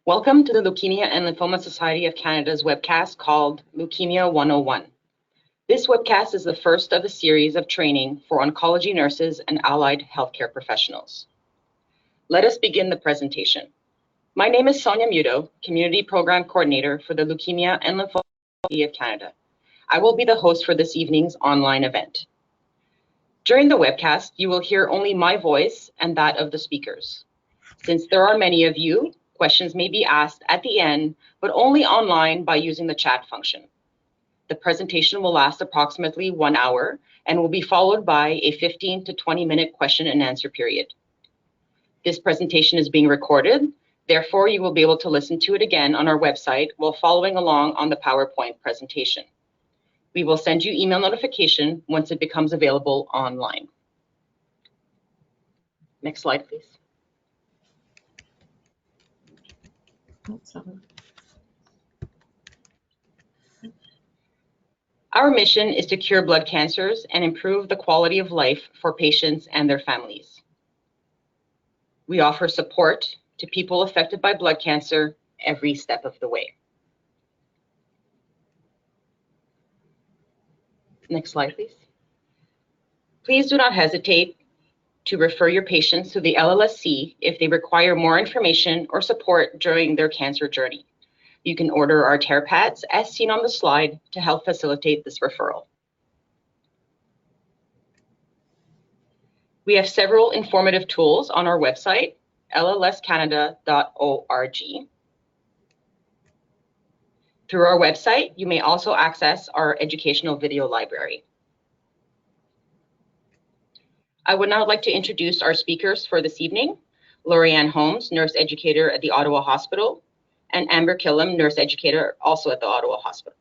Welcome to the Leukemia and Lymphoma Society of Canada's webcast called Leukemia 101. This webcast is the first of a series of training for oncology nurses and allied healthcare professionals. Let us begin the presentation. My name is Sonia Muto, Community Program Coordinator for the Leukemia and Lymphoma Society of Canada. I will be the host for this evening's online event. During the webcast, you will hear only my voice and that of the speakers. Since there are many of you, questions may be asked at the end, but only online by using the chat function. The presentation will last approximately 1 hour and will be followed by a 15 to 20-minute question and answer period. This presentation is being recorded, therefore you will be able to listen to it again on our website while following along on the PowerPoint presentation. We will send you email notification once it becomes available online. Next slide, please. Our mission is to cure blood cancers and improve the quality of life for patients and their families. We offer support to people affected by blood cancer every step of the way. Next slide, please. Please do not hesitate to refer your patients to the LLSC if they require more information or support during their cancer journey. You can order our tear pads as seen on the slide to help facilitate this referral. We have several informative tools on our website, llscanada.org. Through our website, you may also access our educational video library. I would now like to introduce our speakers for this evening, Laurie Holmes, nurse educator at the Ottawa Hospital, and Amber Killam, nurse educator also at the Ottawa Hospital.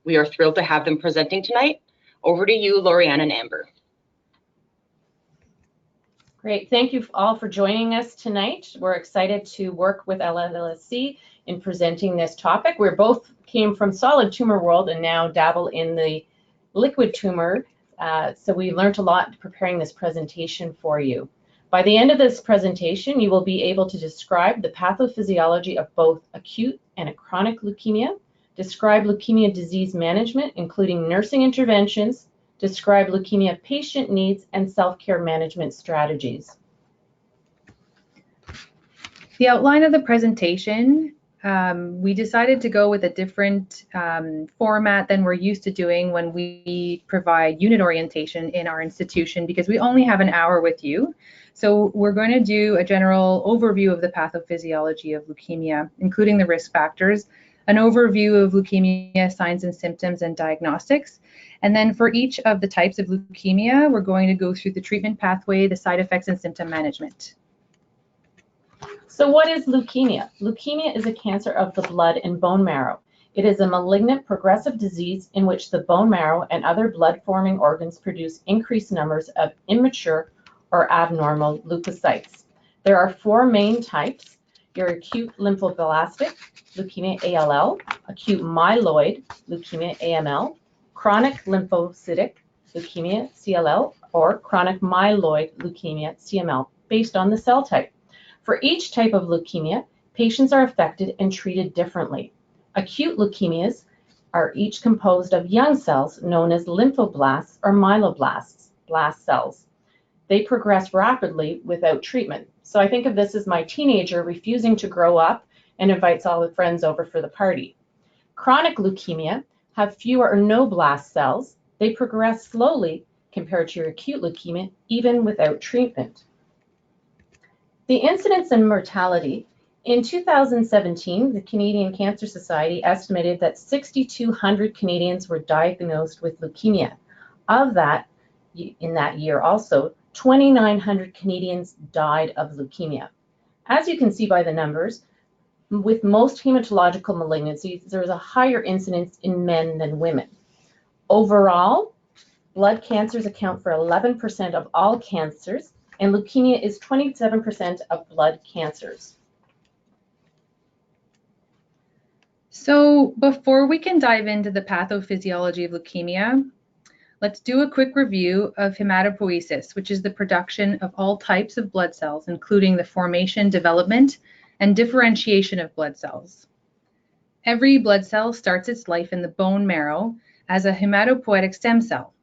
We are thrilled to have them presenting tonight. Over to you, Laurie and Amber. Great, thank you all for joining us tonight. We're excited to work with LLSC in presenting this topic. We both came from solid tumor world and now dabble in the liquid tumor. So we learned a lot preparing this presentation for you. By the end of this presentation, you will be able to describe the pathophysiology of both acute and chronic leukemia, describe leukemia disease management, including nursing interventions, describe leukemia patient needs, and self-care management strategies. The outline of the presentation, we decided to go with a different format than we're used to doing when we provide unit orientation in our institution because we only have an hour with you. So we're going to do a general overview of the pathophysiology of leukemia, including the risk factors, an overview of leukemia signs and symptoms and diagnostics. And then for each of the types of leukemia, we're going to go through the treatment pathway, the side effects, and symptom management. So what is leukemia? Leukemia is a cancer of the blood and bone marrow. It is a malignant progressive disease in which the bone marrow and other blood-forming organs produce increased numbers of immature or abnormal leukocytes. There are 4 main types: your acute lymphoblastic leukemia ALL, acute myeloid leukemia AML, chronic lymphocytic leukemia CLL, or chronic myeloid leukemia CML, based on the cell type. For each type of leukemia, patients are affected and treated differently. Acute leukemias are each composed of young cells known as lymphoblasts or myeloblasts, blast cells. They progress rapidly without treatment. So I think of this as my teenager refusing to grow up and invites all the friends over for the party. Chronic leukemia have fewer or no blast cells. They progress slowly compared to your acute leukemia, even without treatment. The incidence and mortality. In 2017, the Canadian Cancer Society estimated that 6,200 Canadians were diagnosed with leukemia. Of that, in that year also, 2,900 Canadians died of leukemia. As you can see by the numbers, with most hematological malignancies, there is a higher incidence in men than women. Overall, blood cancers account for 11% of all cancers, and leukemia is 27% of blood cancers. So before we can dive into the pathophysiology of leukemia, let's do a quick review of hematopoiesis, which is the production of all types of blood cells, including the formation, development, and differentiation of blood cells. Every blood cell starts its life in the bone marrow as a hematopoietic stem cell.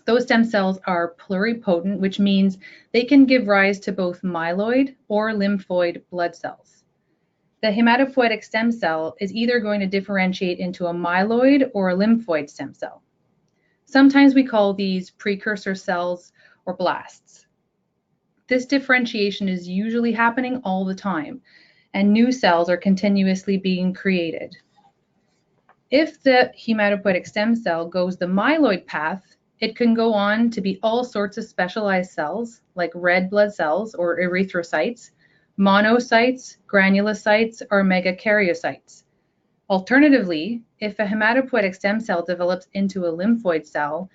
Those stem cells are pluripotent, which means they can give rise to both myeloid or lymphoid blood cells. The hematopoietic stem cell is either going to differentiate into a myeloid or a lymphoid stem cell. Sometimes we call these precursor cells or blasts. This differentiation is usually happening all the time, and new cells are continuously being created. If the hematopoietic stem cell goes the myeloid path, it can go on to be all sorts of specialized cells like red blood cells or erythrocytes, monocytes, granulocytes, or megakaryocytes. Alternatively, if a hematopoietic stem cell develops into a lymphoid cell,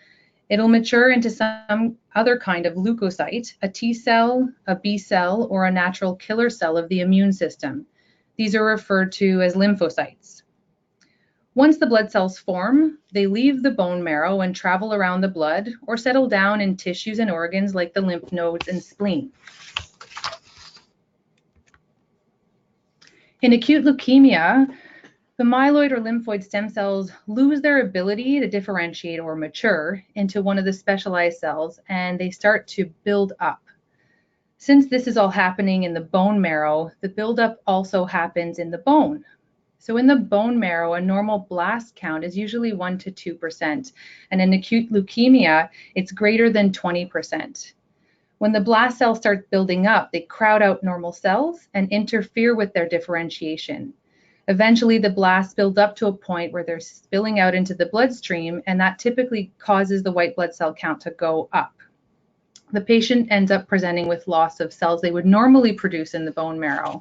it'll mature into some other kind of leukocyte, a T cell, a B cell, or a natural killer cell of the immune system. These are referred to as lymphocytes. Once the blood cells form, they leave the bone marrow and travel around the blood or settle down in tissues and organs like the lymph nodes and spleen. In acute leukemia, the myeloid or lymphoid stem cells lose their ability to differentiate or mature into one of the specialized cells, and they start to build up. Since this is all happening in the bone marrow, the buildup also happens in the bone. So in the bone marrow, a normal blast count is usually 1 to 2%, and in acute leukemia, it's greater than 20%. When the blast cells start building up, they crowd out normal cells and interfere with their differentiation. Eventually, the blasts build up to a point where they're spilling out into the bloodstream, and that typically causes the white blood cell count to go up. The patient ends up presenting with loss of cells they would normally produce in the bone marrow.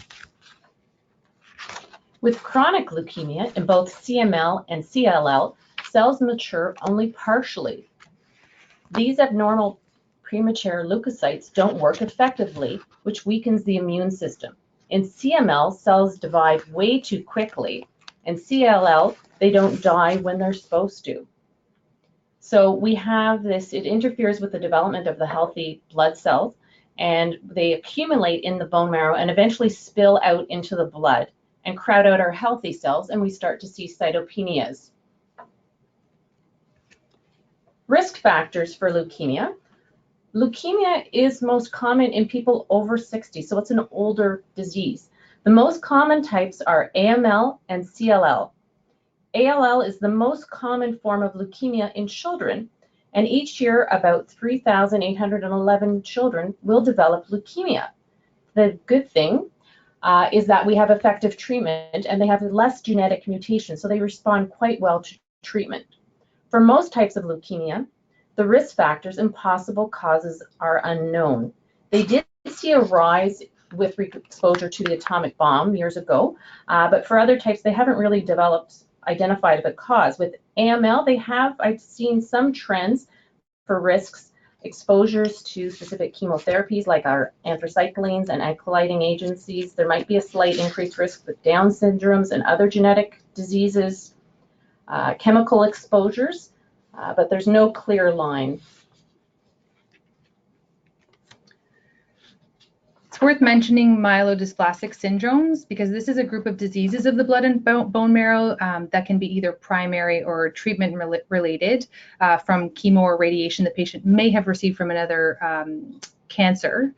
With chronic leukemia in both CML and CLL, cells mature only partially. These abnormal premature leukocytes don't work effectively, which weakens the immune system. In CML, cells divide way too quickly. In CLL, they don't die when they're supposed to. So we have this, it interferes with the development of the healthy blood cells, and they accumulate in the bone marrow and eventually spill out into the blood and crowd out our healthy cells, and we start to see cytopenias. Risk factors for leukemia. Leukemia is most common in people over 60, so it's an older disease. The most common types are AML and CLL. ALL is the most common form of leukemia in children, and each year about 3,811 children will develop leukemia. The good thing is that we have effective treatment and they have less genetic mutation, so they respond quite well to treatment. For most types of leukemia, the risk factors and possible causes are unknown. They did see a rise with exposure to the atomic bomb years ago, but for other types, they haven't really identified the cause. With AML, I've seen some trends for risks, exposures to specific chemotherapies like our anthracyclines and alkylating agencies. There might be a slight increased risk with Down syndromes and other genetic diseases, chemical exposures, but there's no clear line. It's worth mentioning myelodysplastic syndromes because this is a group of diseases of the blood and bone marrow that can be either primary or treatment related from chemo or radiation the patient may have received from another cancer.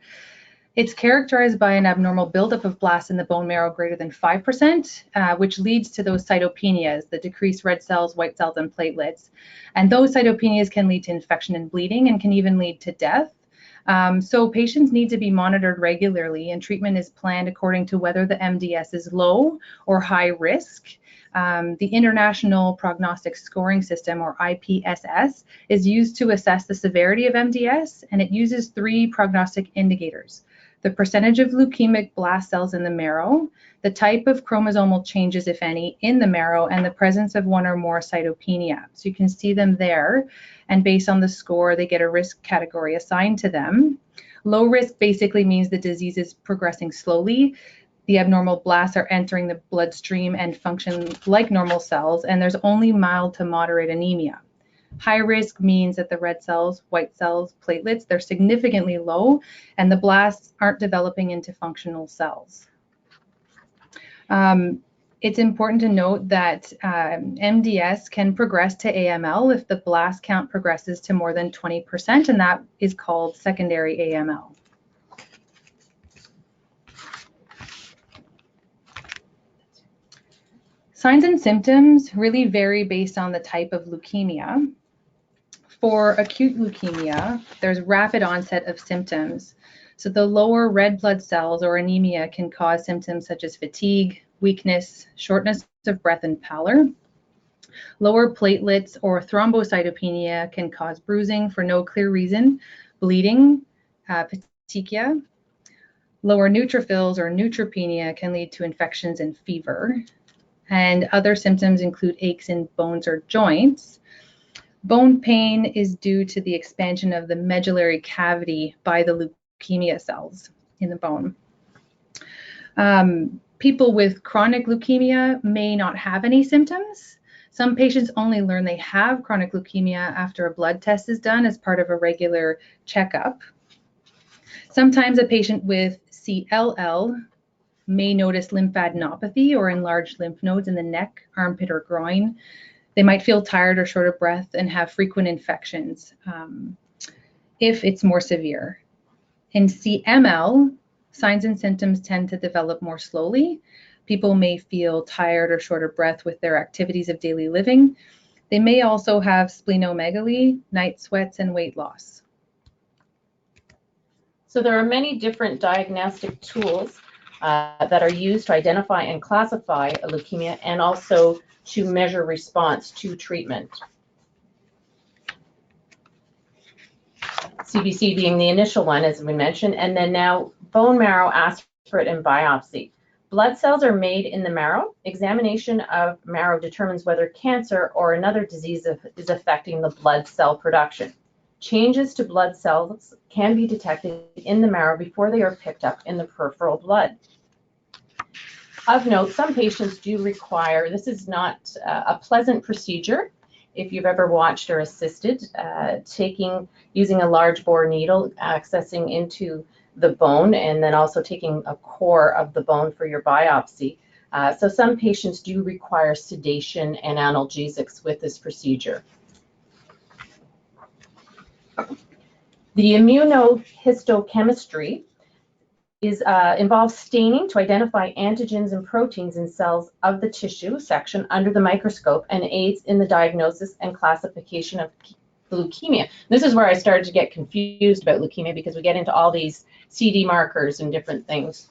It's characterized by an abnormal buildup of blasts in the bone marrow greater than 5%, which leads to those cytopenias, the decreased red cells, white cells, and platelets. And those cytopenias can lead to infection and bleeding and can even lead to death. So patients need to be monitored regularly, and treatment is planned according to whether the MDS is low or high risk. The International Prognostic Scoring System, or IPSS, is used to assess the severity of MDS, and it uses 3 prognostic indicators: the percentage of leukemic blast cells in the marrow, the type of chromosomal changes, if any, in the marrow, and the presence of 1 or more cytopenia. So you can see them there, and based on the score, they get a risk category assigned to them. Low risk basically means the disease is progressing slowly. The abnormal blasts are entering the bloodstream and function like normal cells, and there's only mild to moderate anemia. High risk means that the red cells, white cells, platelets, they're significantly low, and the blasts aren't developing into functional cells. It's important to note that MDS can progress to AML if the blast count progresses to more than 20%, and that is called secondary AML. Signs and symptoms really vary based on the type of leukemia. For acute leukemia, there's rapid onset of symptoms. So the lower red blood cells or anemia can cause symptoms such as fatigue, weakness, shortness of breath, and pallor. Lower platelets or thrombocytopenia can cause bruising for no clear reason, bleeding, petechia. Lower neutrophils or neutropenia can lead to infections and fever. And other symptoms include aches in bones or joints. Bone pain is due to the expansion of the medullary cavity by the leukemia cells in the bone. People with chronic leukemia may not have any symptoms. Some patients only learn they have chronic leukemia after a blood test is done as part of a regular checkup. Sometimes a patient with CLL may notice lymphadenopathy or enlarged lymph nodes in the neck, armpit, or groin. They might feel tired or short of breath and have frequent infections if it's more severe. In CML, signs and symptoms tend to develop more slowly. People may feel tired or short of breath with their activities of daily living. They may also have splenomegaly, night sweats, and weight loss. So there are many different diagnostic tools that are used to identify and classify a leukemia and also to measure response to treatment. CBC being the initial one, as we mentioned, and then now bone marrow, aspirate, and biopsy. Blood cells are made in the marrow. Examination of marrow determines whether cancer or another disease is affecting the blood cell production. Changes to blood cells can be detected in the marrow before they are picked up in the peripheral blood. Of note, some patients do require, this is not a pleasant procedure. If you've ever watched or assisted, using a large bore needle, accessing into the bone, and then also taking a core of the bone for your biopsy. So some patients do require sedation and analgesics with this procedure. The immunohistochemistry involves staining to identify antigens and proteins in cells of the tissue section under the microscope and aids in the diagnosis and classification of leukemia. This is where I started to get confused about leukemia because we get into all these CD markers and different things.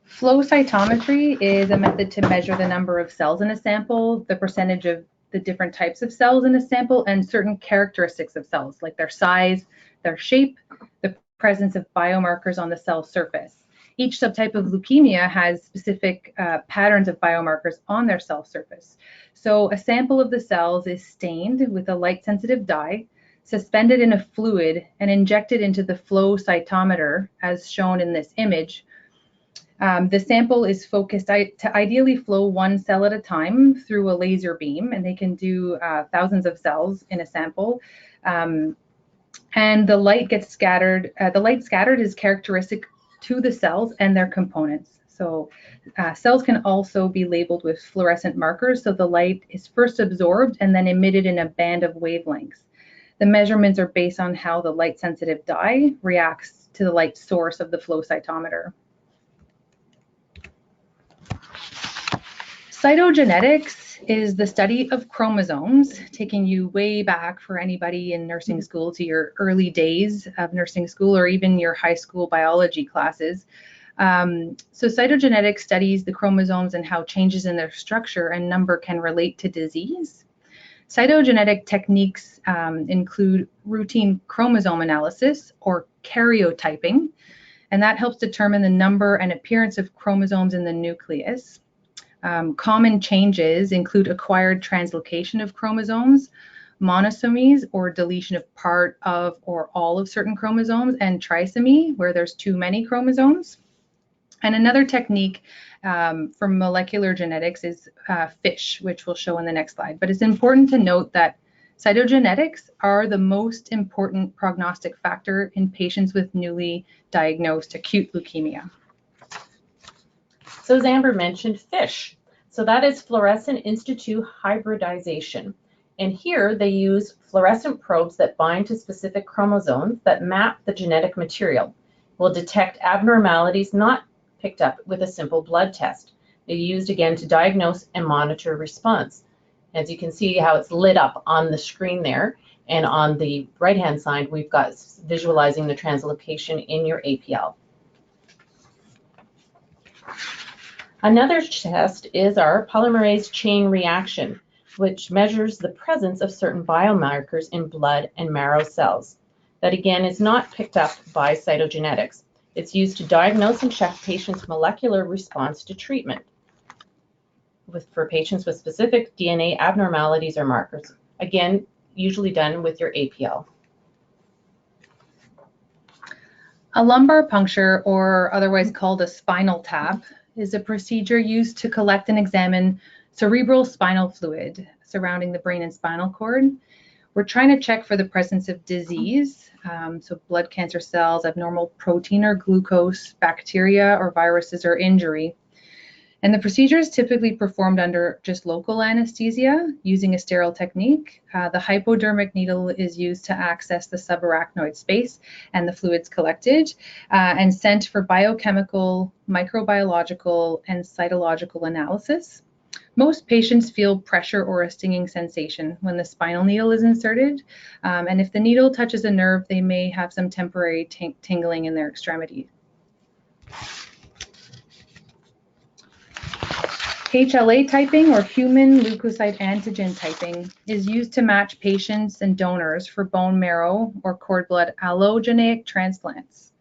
Flow cytometry is a method to measure the number of cells in a sample, the percentage of the different types of cells in a sample, and certain characteristics of cells, like their size, their shape, the presence of biomarkers on the cell surface. Each subtype of leukemia has specific patterns of biomarkers on their cell surface. So a sample of the cells is stained with a light-sensitive dye, suspended in a fluid, and injected into the flow cytometer, as shown in this image. The sample is focused to ideally flow one cell at a time through a laser beam, and they can do thousands of cells in a sample. And the light gets scattered. The light scattered is characteristic to the cells and their components. So cells can also be labeled with fluorescent markers. So the light is first absorbed and then emitted in a band of wavelengths. The measurements are based on how the light-sensitive dye reacts to the light source of the flow cytometer. Cytogenetics is the study of chromosomes, taking you way back for anybody in nursing school to your early days of nursing school or even your high school biology classes. So cytogenetics studies the chromosomes and how changes in their structure and number can relate to disease. Cytogenetic techniques include routine chromosome analysis or karyotyping, and that helps determine the number and appearance of chromosomes in the nucleus. Common changes include acquired translocation of chromosomes, monosomies or deletion of part of or all of certain chromosomes, and trisomy, where there's too many chromosomes. And another technique for molecular genetics is FISH, which we'll show in the next slide. But it's important to note that cytogenetics are the most important prognostic factor in patients with newly diagnosed acute leukemia. So as Amber mentioned, FISH. So that is fluorescent in situ hybridization. And here they use fluorescent probes that bind to specific chromosomes that map the genetic material. Will detect abnormalities not picked up with a simple blood test. They're used again to diagnose and monitor response. As you can see how it's lit up on the screen there. And on the right-hand side, we've got visualizing the translocation in your APL. Another test is our polymerase chain reaction, which measures the presence of certain biomarkers in blood and marrow cells. That again is not picked up by cytogenetics. It's used to diagnose and check patients' molecular response to treatment for patients with specific DNA abnormalities or markers. Again, usually done with your APL. A lumbar puncture, or otherwise called a spinal tap, is a procedure used to collect and examine cerebral spinal fluid surrounding the brain and spinal cord. We're trying to check for the presence of disease, so blood cancer cells, abnormal protein or glucose, bacteria or viruses, or injury. And the procedure is typically performed under just local anesthesia using a sterile technique. The hypodermic needle is used to access the subarachnoid space and the fluids collected and sent for biochemical, microbiological, and cytological analysis. Most patients feel pressure or a stinging sensation when the spinal needle is inserted. And if the needle touches a nerve, they may have some temporary tingling in their extremity. HLA typing, or human leukocyte antigen typing, is used to match patients and donors for bone marrow or cord blood allogeneic transplants.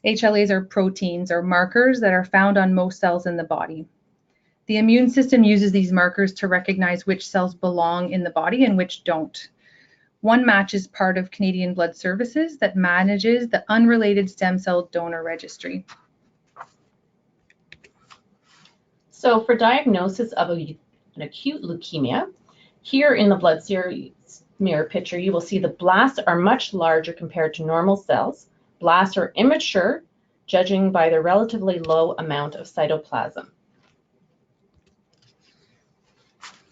HLAs are proteins or markers that are found on most cells in the body. The immune system uses these markers to recognize which cells belong in the body and which don't. One match is part of Canadian Blood Services that manages the unrelated stem cell donor registry. So for diagnosis of an acute leukemia, here in the blood series mirror picture, you will see the blasts are much larger compared to normal cells. Blasts are immature, judging by the relatively low amount of cytoplasm.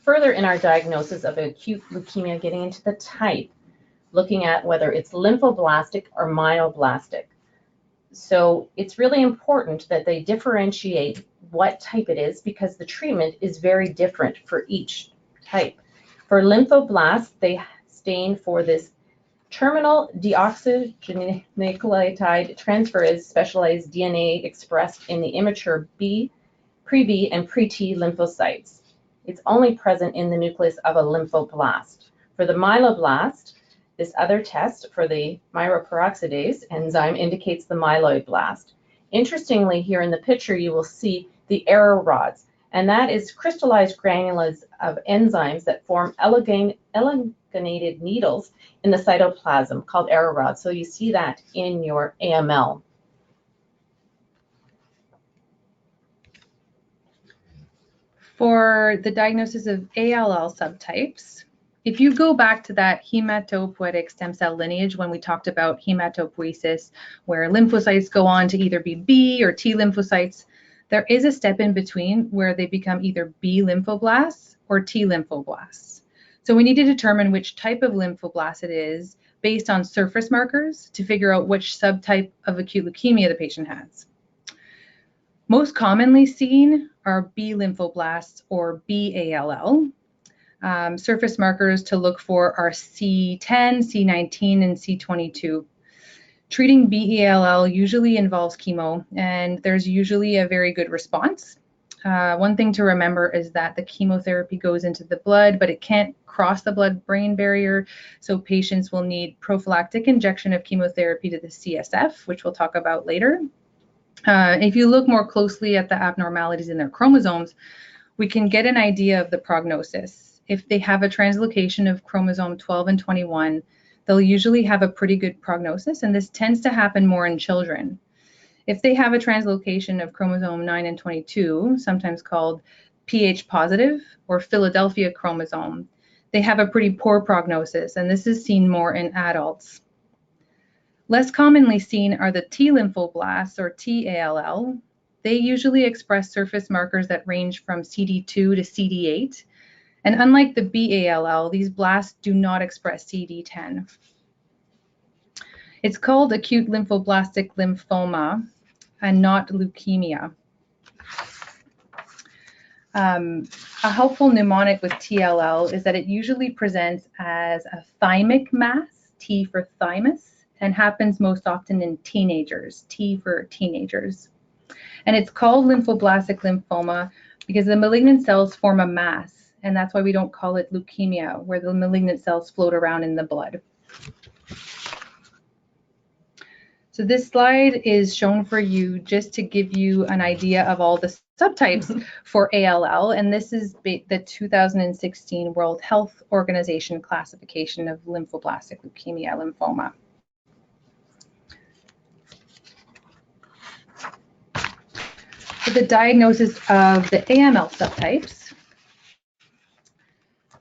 Further in our diagnosis of acute leukemia, getting into the type, looking at whether it's lymphoblastic or myeloblastic. So it's really important that they differentiate what type it is, because the treatment is very different for each type. For lymphoblasts, they stain for this terminal deoxyribonucleotide transferase specialized DNA expressed in the immature pre-B and pre-T lymphocytes. It's only present in the nucleus of a lymphoblast. For the myeloblast, this other test for the myeloperoxidase enzyme indicates the myeloid blast. Interestingly, here in the picture, you will see the arrow rods, and that is crystallized granules of enzymes that form elongated needles in the cytoplasm called arrow rods. So you see that in your AML. For the diagnosis of ALL subtypes, if you go back to that hematopoietic stem cell lineage when we talked about hematopoiesis, where lymphocytes go on to either be B or T lymphocytes, there is a step in between where they become either B lymphoblasts or T lymphoblasts. So we need to determine which type of lymphoblast it is based on surface markers to figure out which subtype of acute leukemia the patient has. Most commonly seen are B lymphoblasts or B-ALL. Surface markers to look for are C10, C19, and C22. Treating B-ALL usually involves chemo, and there's usually a very good response. One thing to remember is that the chemotherapy goes into the blood, but it can't cross the blood-brain barrier, so patients will need prophylactic injection of chemotherapy to the CSF, which we'll talk about later. If you look more closely at the abnormalities in their chromosomes, we can get an idea of the prognosis. If they have a translocation of chromosome 12 and 21, they'll usually have a pretty good prognosis, and this tends to happen more in children. If they have a translocation of chromosome 9 and 22, sometimes called Ph positive or Philadelphia chromosome, they have a pretty poor prognosis, and this is seen more in adults. Less commonly seen are the T lymphoblasts or T-ALL. they usually express surface markers that range from CD2 to CD8. And unlike the BALL, these blasts do not express CD10. It's called acute lymphoblastic lymphoma and not leukemia. A helpful mnemonic with TLL is that it usually presents as a thymic mass, T for thymus, and happens most often in teenagers, T for teenagers. And it's called lymphoblastic lymphoma because the malignant cells form a mass, and that's why we don't call it leukemia, where the malignant cells float around in the blood. So this slide is shown for you just to give you an idea of all the subtypes for ALL, and this is the 2016 World Health Organization classification of lymphoblastic leukemia lymphoma. So the diagnosis of the AML subtypes.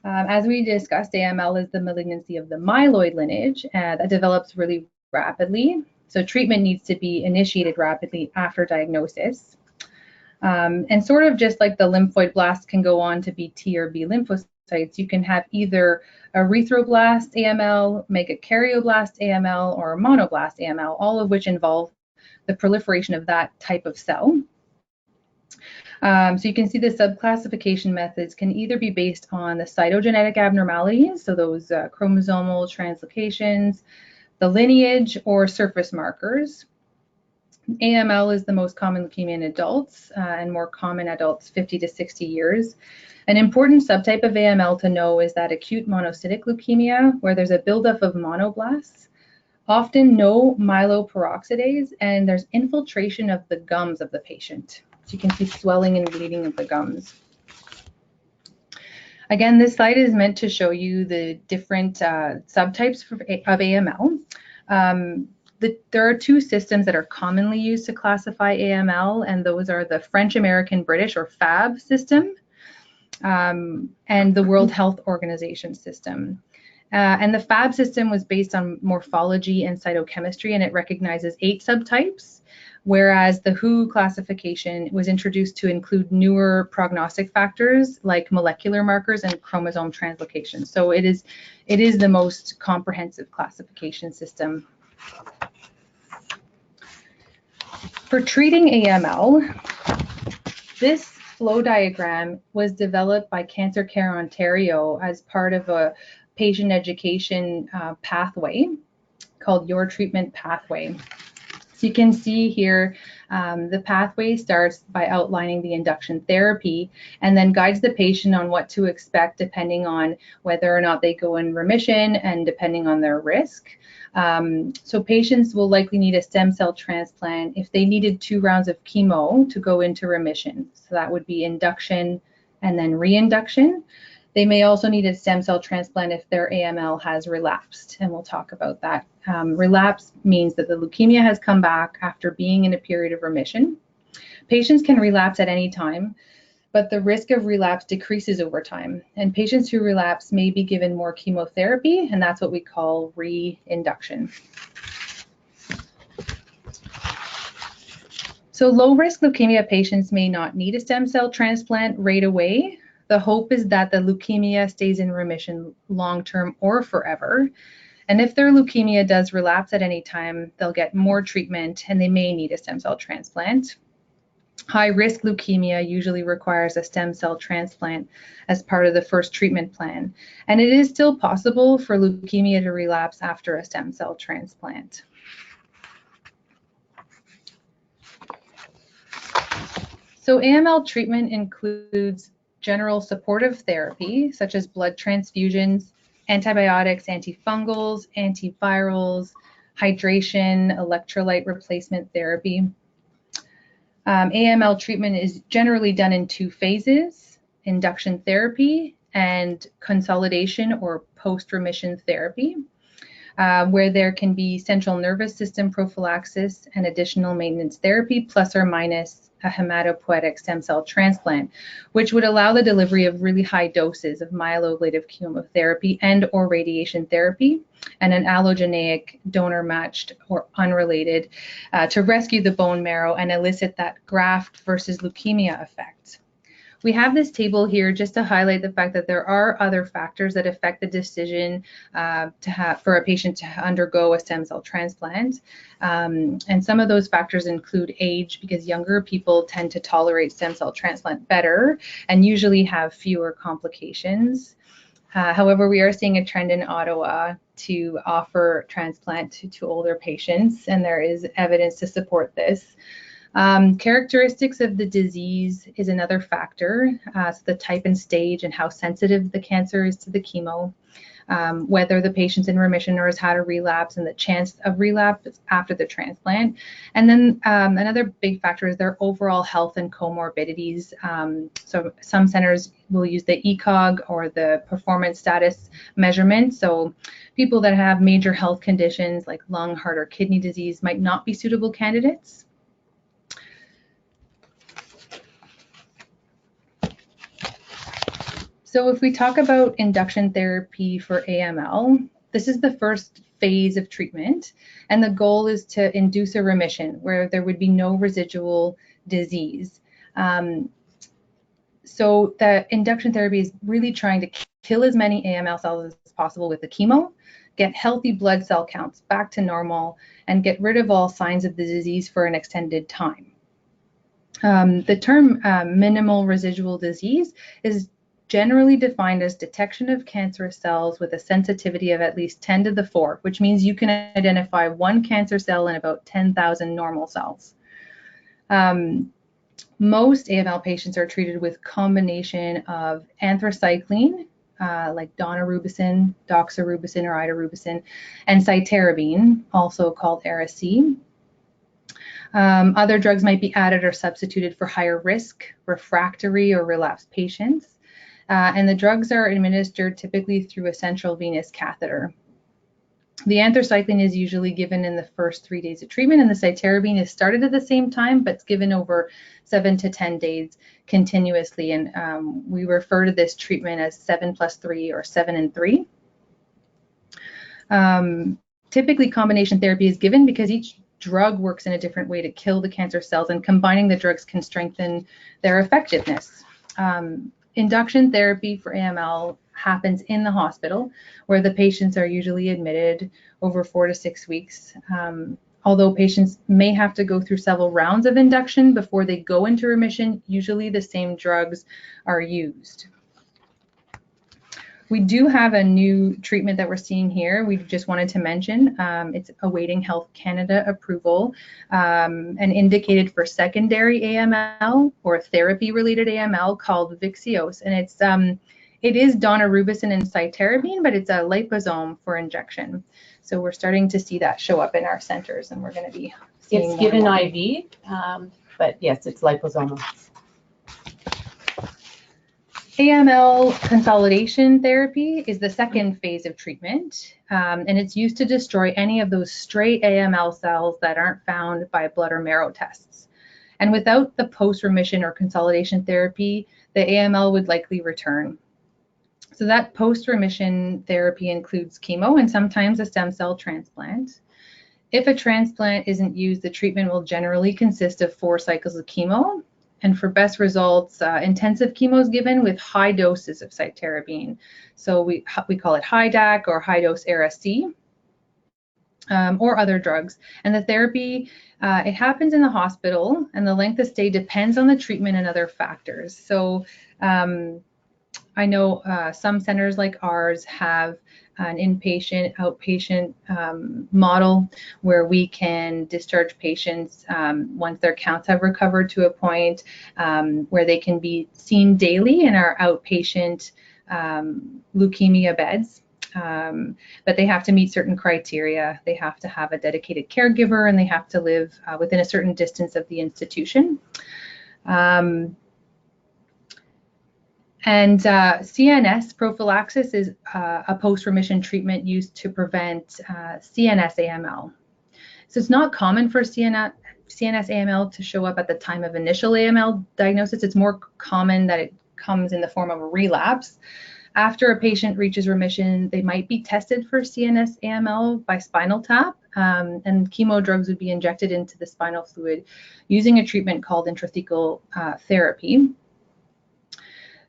As we discussed, AML is the malignancy of the myeloid lineage that develops really rapidly. So treatment needs to be initiated rapidly after diagnosis. And sort of just like the lymphoid blast can go on to be T or B lymphocytes, you can have either erythroblast AML, megakaryoblast AML, or monoblast AML, all of which involve the proliferation of that type of cell. So you can see the subclassification methods can either be based on the cytogenetic abnormalities, so those chromosomal translocations, the lineage, or surface markers. AML is the most common leukemia in adults and more common adults 50 to 60 years. An important subtype of AML to know is that acute monocytic leukemia, where there's a buildup of monoblasts, often no myeloperoxidase, and there's infiltration of the gums of the patient. So you can see swelling and bleeding of the gums. Again, this slide is meant to show you the different subtypes of AML. There are two systems that are commonly used to classify AML, and those are the French American British or FAB system and the World Health Organization system. And the FAB system was based on morphology and cytochemistry, and it recognizes 8 subtypes, whereas the WHO classification was introduced to include newer prognostic factors like molecular markers and chromosome translocations. So it is the most comprehensive classification system. For treating AML, this flow diagram was developed by Cancer Care Ontario as part of a patient education pathway called Your Treatment Pathway. So you can see here the pathway starts by outlining the induction therapy and then guides the patient on what to expect depending on whether or not they go in remission and depending on their risk. So patients will likely need a stem cell transplant if they needed 2 rounds of chemo to go into remission. So that would be induction and then reinduction. They may also need a stem cell transplant if their AML has relapsed, and we'll talk about that. Relapse means that the leukemia has come back after being in a period of remission. Patients can relapse at any time, but the risk of relapse decreases over time. And patients who relapse may be given more chemotherapy, and that's what we call reinduction. So low-risk leukemia patients may not need a stem cell transplant right away. The hope is that the leukemia stays in remission long-term or forever. And if their leukemia does relapse at any time, they'll get more treatment and they may need a stem cell transplant. High-risk leukemia usually requires a stem cell transplant as part of the first treatment plan. And it is still possible for leukemia to relapse after a stem cell transplant. So AML treatment includes general supportive therapy, such as blood transfusions, antibiotics, antifungals, antivirals, hydration, electrolyte replacement therapy. AML treatment is generally done in 2 phases, induction therapy and consolidation or post-remission therapy. where there can be central nervous system prophylaxis and additional maintenance therapy, plus or minus a hematopoietic stem cell transplant, which would allow the delivery of really high doses of myeloablative chemotherapy and or radiation therapy, and an allogeneic donor matched or unrelated to rescue the bone marrow and elicit that graft versus leukemia effect. We have this table here just to highlight the fact that there are other factors that affect the decision for a patient to undergo a stem cell transplant. And some of those factors include age, because younger people tend to tolerate stem cell transplant better and usually have fewer complications. However, we are seeing a trend in Ottawa to offer transplant to older patients, and there is evidence to support this. Characteristics of the disease is another factor, so the type and stage and how sensitive the cancer is to the chemo, whether the patient's in remission or has had a relapse and the chance of relapse after the transplant. And then another big factor is their overall health and comorbidities. So some centers will use the ECOG or the performance status measurement. So people that have major health conditions like lung, heart, or kidney disease might not be suitable candidates. So if we talk about induction therapy for AML, this is the first phase of treatment, and the goal is to induce a remission where there would be no residual disease. So the induction therapy is really trying to kill as many AML cells as possible with the chemo, get healthy blood cell counts back to normal, and get rid of all signs of the disease for an extended time. The term minimal residual disease is generally defined as detection of cancerous cells with a sensitivity of at least 10 to the 4, which means you can identify one cancer cell in about 10,000 normal cells. Most AML patients are treated with combination of anthracycline, like daunorubicin, doxorubicin, or idarubicin, and cytarabine, also called Ara-C. Other drugs might be added or substituted for higher risk, refractory, or relapsed patients. And the drugs are administered typically through a central venous catheter. The anthracycline is usually given in the first 3 days of treatment, and the cytarabine is started at the same time, but it's given over 7 to 10 days continuously. And we refer to this treatment as 7+3 or 7 and 3. Typically, combination therapy is given because each drug works in a different way to kill the cancer cells, and combining the drugs can strengthen their effectiveness. Induction therapy for AML happens in the hospital, where the patients are usually admitted over 4 to 6 weeks. Although patients may have to go through several rounds of induction before they go into remission, usually the same drugs are used. We do have a new treatment that we're seeing here. We just wanted to mention it's awaiting Health Canada approval and indicated for secondary AML or therapy-related AML called Vyxeos, and it is daunorubicin and cytarabine, but it's a liposome for injection. So we're starting to see that show up in our centers, and we're going to be seeing it's given IV, but yes, it's liposomal. AML consolidation therapy is the second phase of treatment, and it's used to destroy any of those stray AML cells that aren't found by blood or marrow tests. And without the post-remission or consolidation therapy, the AML would likely return. So that post-remission therapy includes chemo and sometimes a stem cell transplant. If a transplant isn't used, the treatment will generally consist of 4 cycles of chemo. And for best results, intensive chemo is given with high doses of cytarabine. So we call it high DAC or high dose Ara-C or other drugs. And the therapy, it happens in the hospital, and the length of stay depends on the treatment and other factors. So I know some centers like ours have an inpatient, outpatient model where we can discharge patients once their counts have recovered to a point where they can be seen daily in our outpatient leukemia beds. But they have to meet certain criteria. They have to have a dedicated caregiver, and they have to live within a certain distance of the institution. And CNS prophylaxis is a post-remission treatment used to prevent CNS AML. So it's not common for CNS AML to show up at the time of initial AML diagnosis. It's more common that it comes in the form of a relapse. After a patient reaches remission, they might be tested for CNS AML by spinal tap, and chemo drugs would be injected into the spinal fluid using a treatment called intrathecal therapy.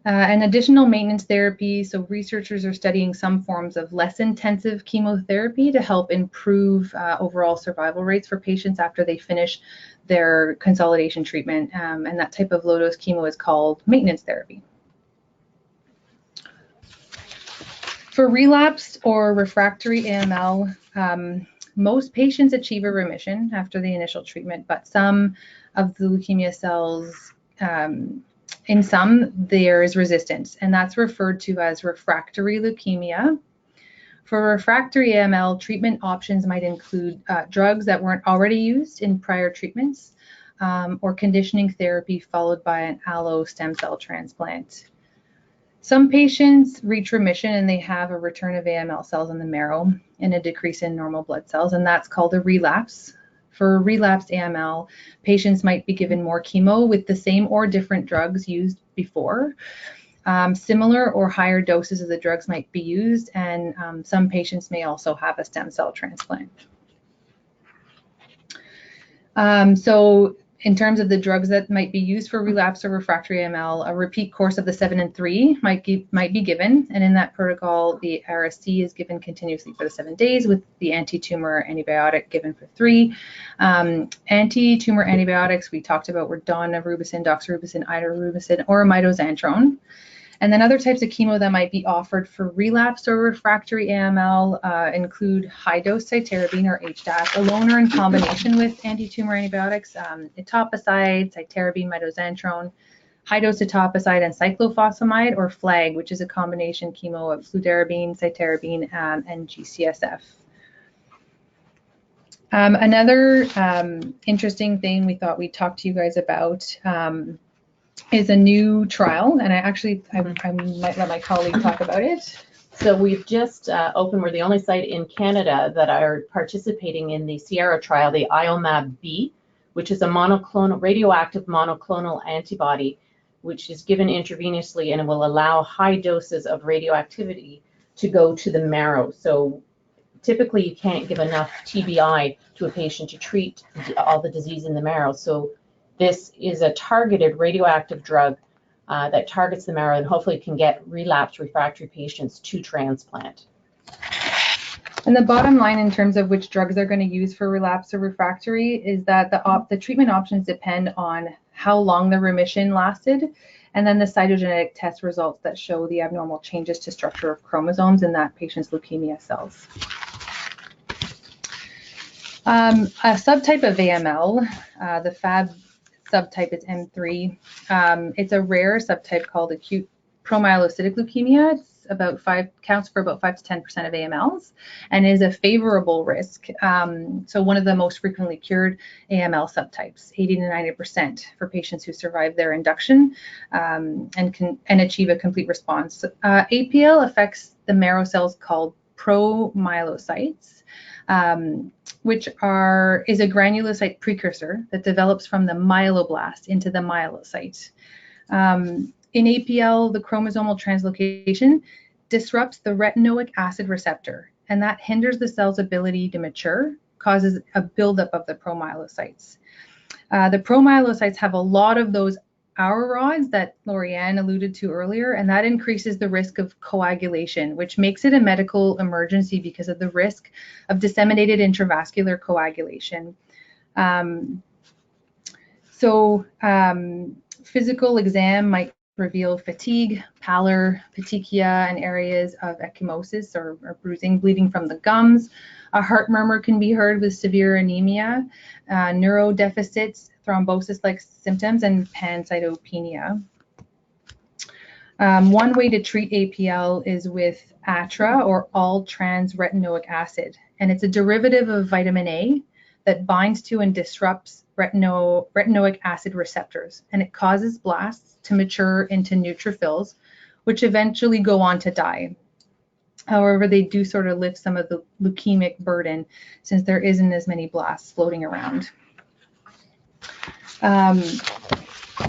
And additional maintenance therapy, so researchers are studying some forms of less intensive chemotherapy to help improve overall survival rates for patients after they finish their consolidation treatment. And that type of low-dose chemo is called maintenance therapy. For relapsed or refractory AML, most patients achieve a remission after the initial treatment, but some of the leukemia cells, in some, there is resistance, and that's referred to as refractory leukemia. For refractory AML, treatment options might include drugs that weren't already used in prior treatments, or conditioning therapy followed by an allo stem cell transplant. Some patients reach remission and they have a return of AML cells in the marrow and a decrease in normal blood cells, and that's called a relapse. For relapsed AML, patients might be given more chemo with the same or different drugs used before. Similar or higher doses of the drugs might be used, and some patients may also have a stem cell transplant. So in terms of the drugs that might be used for relapse or refractory AML, a repeat course of the 7 and 3 might be given, and in that protocol, the RSC is given continuously for the 7 days with the anti-tumor antibiotic given for 3. Anti-tumor antibiotics we talked about were daunorubicin, doxorubicin, idarubicin, or mitoxantrone. And then other types of chemo that might be offered for relapse or refractory AML include high-dose cytarabine or HDAC alone or in combination with anti-tumor antibiotics, etoposide, cytarabine, mitoxantrone, high-dose etoposide and cyclophosphamide, or FLAG, which is a combination chemo of fludarabine, cytarabine, and GCSF. Another interesting thing we thought we'd talk to you guys about is a new trial, and I might let my colleague talk about it. So we've just opened, we're the only site in Canada that are participating in the Sierra trial, the IOMAB-B, which is a radioactive monoclonal antibody, which is given intravenously, and it will allow high doses of radioactivity to go to the marrow. So typically you can't give enough TBI to a patient to treat all the disease in the marrow. So this is a targeted radioactive drug that targets the marrow and hopefully can get relapsed refractory patients to transplant. And the bottom line in terms of which drugs they're going to use for relapse or refractory is that the treatment options depend on how long the remission lasted, and then the cytogenetic test results that show the abnormal changes to structure of chromosomes in that patient's leukemia cells. A subtype of AML, the FAB subtype is M3. It's a rare subtype called acute promyelocytic leukemia. It's counts for about 5 to 10% of AMLs and is a favorable risk. So one of the most frequently cured AML subtypes, 80 to 90% for patients who survive their induction and achieve a complete response. APL affects the marrow cells called promyelocytes, which is a granulocyte precursor that develops from the myeloblast into the myelocyte. In APL, the chromosomal translocation disrupts the retinoic acid receptor, and that hinders the cell's ability to mature, causes a buildup of the promyelocytes. The promyelocytes have a lot of those Auer rods that Laurie alluded to earlier, and that increases the risk of coagulation, which makes it a medical emergency because of the risk of disseminated intravascular coagulation. Physical exam might reveal fatigue, pallor, petechia, and areas of ecchymosis or bruising, bleeding from the gums. A heart murmur can be heard with severe anemia, neurodeficits, thrombosis-like symptoms, and pancytopenia. One way to treat APL is with ATRA, or all-trans retinoic acid, and it's a derivative of vitamin A that binds to and disrupts retinoic acid receptors, and it causes blasts to mature into neutrophils, which eventually go on to die. However, they do sort of lift some of the leukemic burden since there isn't as many blasts floating around.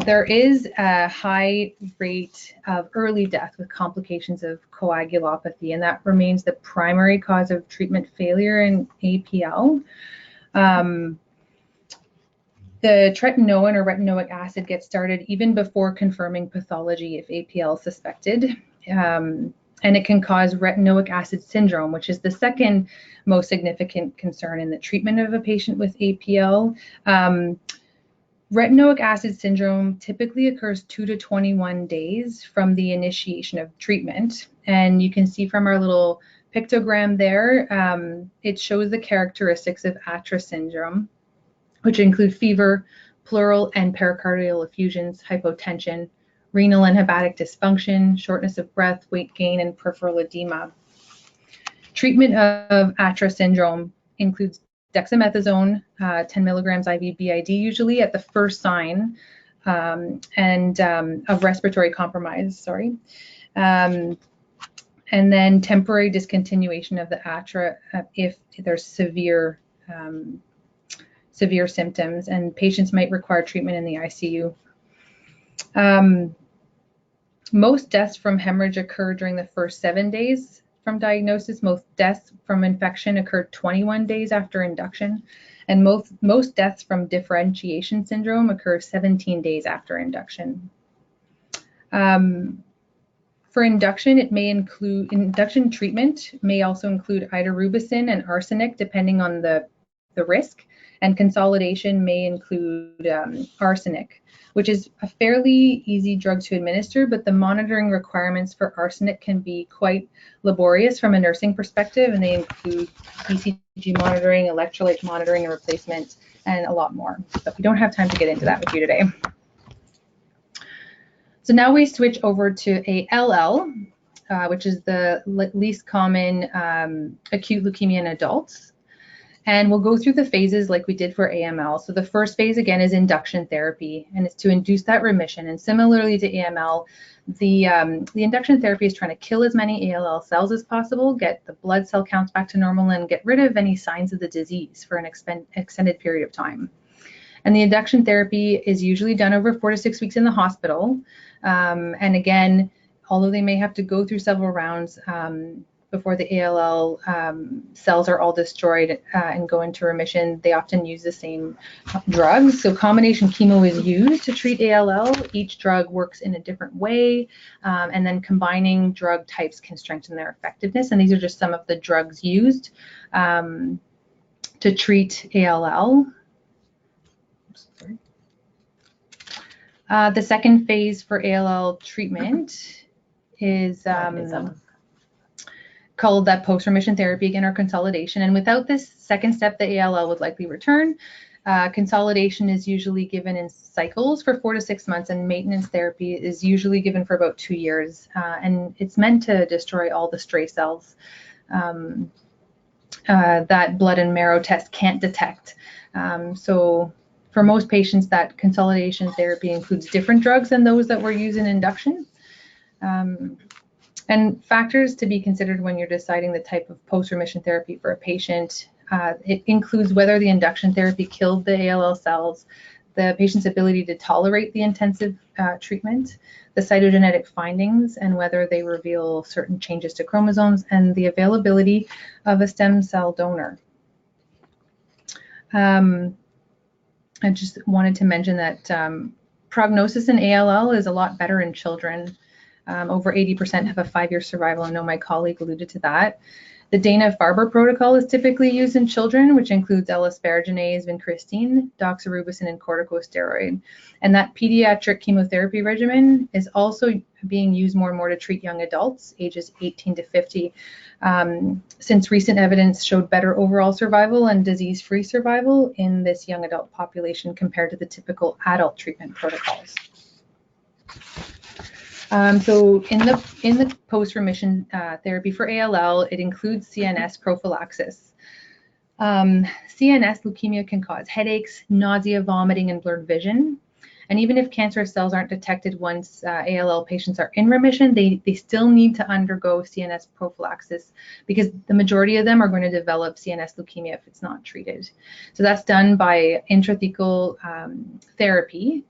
There is a high rate of early death with complications of coagulopathy, and that remains the primary cause of treatment failure in APL. The tretinoin or retinoic acid gets started even before confirming pathology if APL is suspected. And it can cause retinoic acid syndrome, which is the second most significant concern in the treatment of a patient with APL. Retinoic acid syndrome typically occurs 2 to 21 days from the initiation of treatment. And you can see from our little pictogram there, it shows the characteristics of ATRA syndrome, which include fever, pleural and pericardial effusions, hypotension, renal and hepatic dysfunction, shortness of breath, weight gain, and peripheral edema. Treatment of ATRA syndrome includes dexamethasone, 10 milligrams IV BID usually at the first sign of respiratory compromise, and then temporary discontinuation of the ATRA if there's severe symptoms, and patients might require treatment in the ICU. Most deaths from hemorrhage occur during the first 7 days from diagnosis. Most deaths from infection occur 21 days after induction, and most deaths from differentiation syndrome occur 17 days after induction. For induction, induction treatment may also include idarubicin and arsenic depending on the risk, and consolidation may include arsenic, which is a fairly easy drug to administer, but the monitoring requirements for arsenic can be quite laborious from a nursing perspective, and they include ECG monitoring, electrolyte monitoring and replacement, and a lot more. But we don't have time to get into that with you today. So now we switch over to ALL, which is the least common acute leukemia in adults. And we'll go through the phases like we did for AML. So the first phase, again, is induction therapy, and it's to induce that remission. And similarly to AML, the induction therapy is trying to kill as many ALL cells as possible, get the blood cell counts back to normal, and get rid of any signs of the disease for an extended period of time. And the induction therapy is usually done over 4 to 6 weeks in the hospital. And again, although they may have to go through several rounds, before the ALL cells are all destroyed and go into remission, they often use the same drugs. So combination chemo is used to treat ALL. Each drug works in a different way, and then combining drug types can strengthen their effectiveness. And these are just some of the drugs used to treat ALL. The second phase for ALL treatment is called that post-remission therapy, again, or consolidation. And without this second step, the ALL would likely return. Consolidation is usually given in cycles for 4 to 6 months, and maintenance therapy is usually given for about 2 years. And it's meant to destroy all the stray cells that blood and marrow tests can't detect. So for most patients, that consolidation therapy includes different drugs than those that were used in induction. And factors to be considered when you're deciding the type of post-remission therapy for a patient, it includes whether the induction therapy killed the ALL cells, the patient's ability to tolerate the intensive treatment, the cytogenetic findings, and whether they reveal certain changes to chromosomes, and the availability of a stem cell donor. I just wanted to mention that prognosis in ALL is a lot better in children. Over 80% have a 5-year survival. I know my colleague alluded to that. The Dana-Farber protocol is typically used in children, which includes L-asparaginase, vincristine, doxorubicin, and corticosteroid. And that pediatric chemotherapy regimen is also being used more and more to treat young adults, ages 18 to 50, since recent evidence showed better overall survival and disease-free survival in this young adult population compared to the typical adult treatment protocols. So in the post-remission therapy for ALL, it includes CNS prophylaxis. CNS leukemia can cause headaches, nausea, vomiting, and blurred vision. And even if cancerous cells aren't detected once ALL patients are in remission, they still need to undergo CNS prophylaxis because the majority of them are going to develop CNS leukemia if it's not treated. So that's done by intrathecal therapy,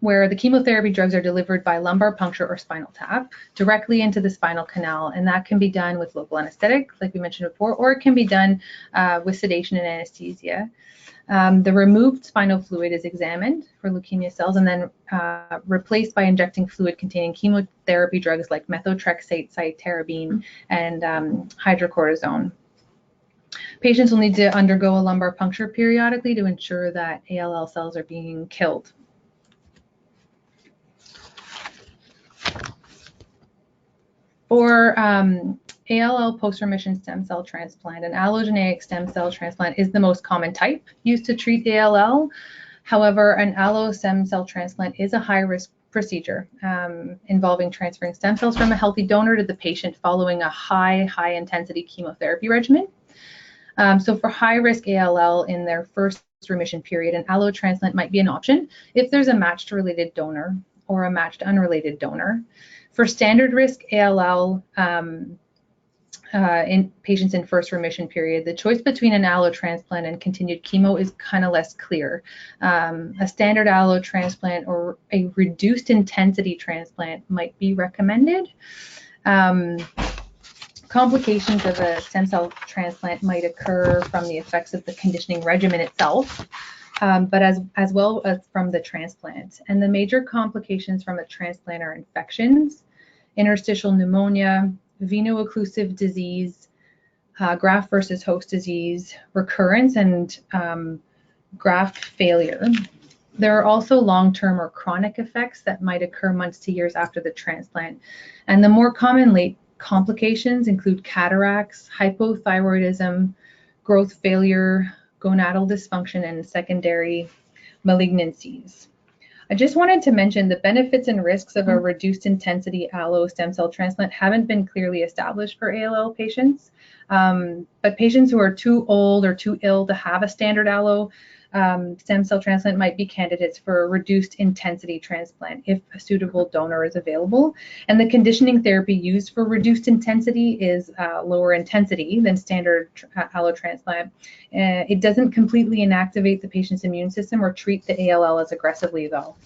where the chemotherapy drugs are delivered by lumbar puncture or spinal tap directly into the spinal canal, and that can be done with local anesthetic, like we mentioned before, or it can be done with sedation and anesthesia. The removed spinal fluid is examined for leukemia cells and then replaced by injecting fluid containing chemotherapy drugs like methotrexate, cytarabine, and hydrocortisone. Patients will need to undergo a lumbar puncture periodically to ensure that ALL cells are being killed. For ALL post-remission stem cell transplant, an allogeneic stem cell transplant is the most common type used to treat ALL. However, an allo stem cell transplant is a high-risk procedure involving transferring stem cells from a healthy donor to the patient following a high-intensity chemotherapy regimen. So for high-risk ALL in their first remission period, an allo transplant might be an option if there's a matched related donor or a matched unrelated donor. For standard risk ALL in patients in first remission period, the choice between an allo transplant and continued chemo is kind of less clear. A standard allo transplant or a reduced intensity transplant might be recommended. Complications of a stem cell transplant might occur from the effects of the conditioning regimen itself, but as well as from the transplant. And the major complications from a transplant are infections, interstitial pneumonia, veno-occlusive disease, graft versus host disease, recurrence, and graft failure. There are also long-term or chronic effects that might occur months to years after the transplant. And the more common late complications include cataracts, hypothyroidism, growth failure, gonadal dysfunction, and secondary malignancies. I just wanted to mention the benefits and risks of a reduced intensity allo stem cell transplant haven't been clearly established for ALL patients, but patients who are too old or too ill to have a standard allo stem cell transplant might be candidates for a reduced intensity transplant if a suitable donor is available. And the conditioning therapy used for reduced intensity is lower intensity than standard allo transplant. It doesn't completely inactivate the patient's immune system or treat the ALL as aggressively though.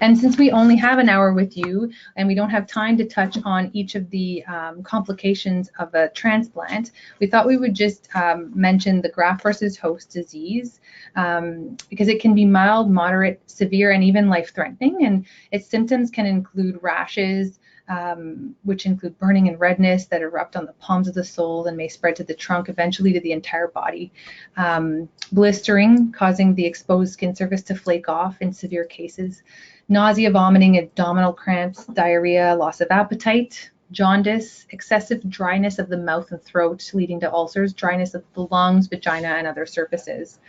And since we only have an hour with you and we don't have time to touch on each of the complications of a transplant, we thought we would just mention the graft versus host disease because it can be mild, moderate, severe, and even life-threatening. And its symptoms can include rashes, which include burning and redness that erupt on the palms of the soles and may spread to the trunk, eventually to the entire body. Blistering, causing the exposed skin surface to flake off in severe cases. Nausea, vomiting, abdominal cramps, diarrhea, loss of appetite, jaundice, excessive dryness of the mouth and throat leading to ulcers, dryness of the lungs, vagina, and other surfaces.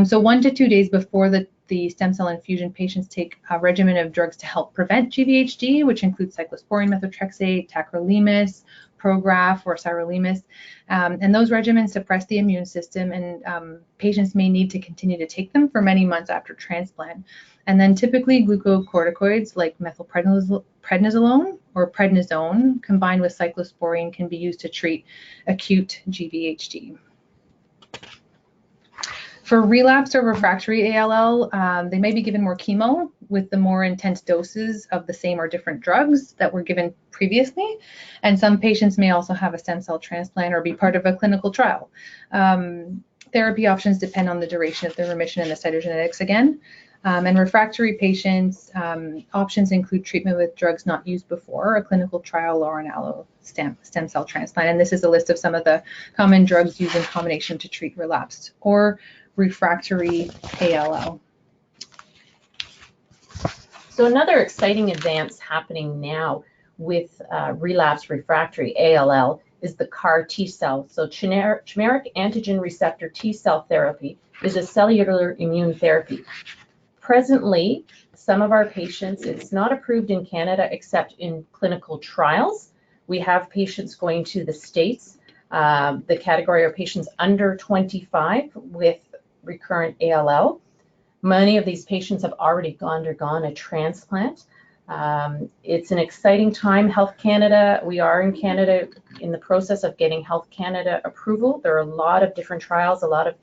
So 1 to 2 days before the stem cell infusion, patients take a regimen of drugs to help prevent GVHD, which includes cyclosporine, methotrexate, tacrolimus, Prograf, or sirolimus. And those regimens suppress the immune system, and patients may need to continue to take them for many months after transplant. And then typically glucocorticoids like methylprednisolone or prednisone combined with cyclosporine can be used to treat acute GVHD. For relapsed or refractory ALL, they may be given more chemo with the more intense doses of the same or different drugs that were given previously. And some patients may also have a stem cell transplant or be part of a clinical trial. Therapy options depend on the duration of the remission and the cytogenetics again. And refractory patients, options include treatment with drugs not used before, a clinical trial, or an allo stem cell transplant. And this is a list of some of the common drugs used in combination to treat relapsed or refractory ALL. So another exciting advance happening now with relapsed refractory ALL is the CAR T cell. So chimeric antigen receptor T cell therapy is a cellular immune therapy. Presently, some of our patients, it's not approved in Canada except in clinical trials. We have patients going to the States. The category are patients under 25 with recurrent ALL. Many of these patients have already undergone a transplant. It's an exciting time. Health Canada, we are in Canada in the process of getting Health Canada approval. There are a lot of different trials, a lot of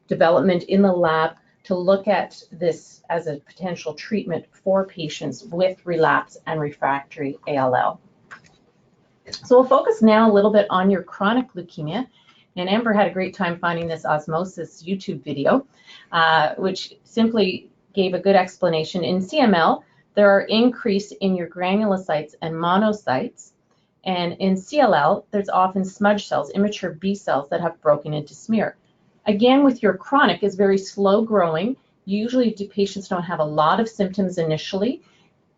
development in the lab to look at this as a potential treatment for patients with relapse and refractory ALL. So we'll focus now a little bit on your chronic leukemia. And Amber had a great time finding this osmosis YouTube video, which simply gave a good explanation. In CML, there are increase in your granulocytes and monocytes. And in CLL, there's often smudge cells, immature B cells that have broken into smear. Again, with your chronic, is very slow growing. Usually patients don't have a lot of symptoms initially,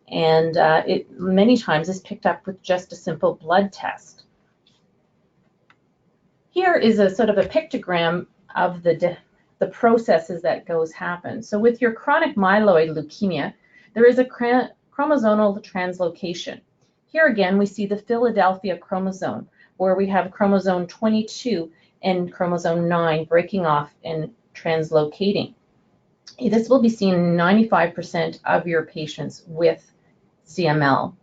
and it many times is picked up with just a simple blood test. Here is a sort of a pictogram of the processes that happen. So with your chronic myeloid leukemia, there is a chromosomal translocation. Here again, we see the Philadelphia chromosome, where we have chromosome 22 and chromosome 9 breaking off and translocating. This will be seen in 95% of your patients with CML.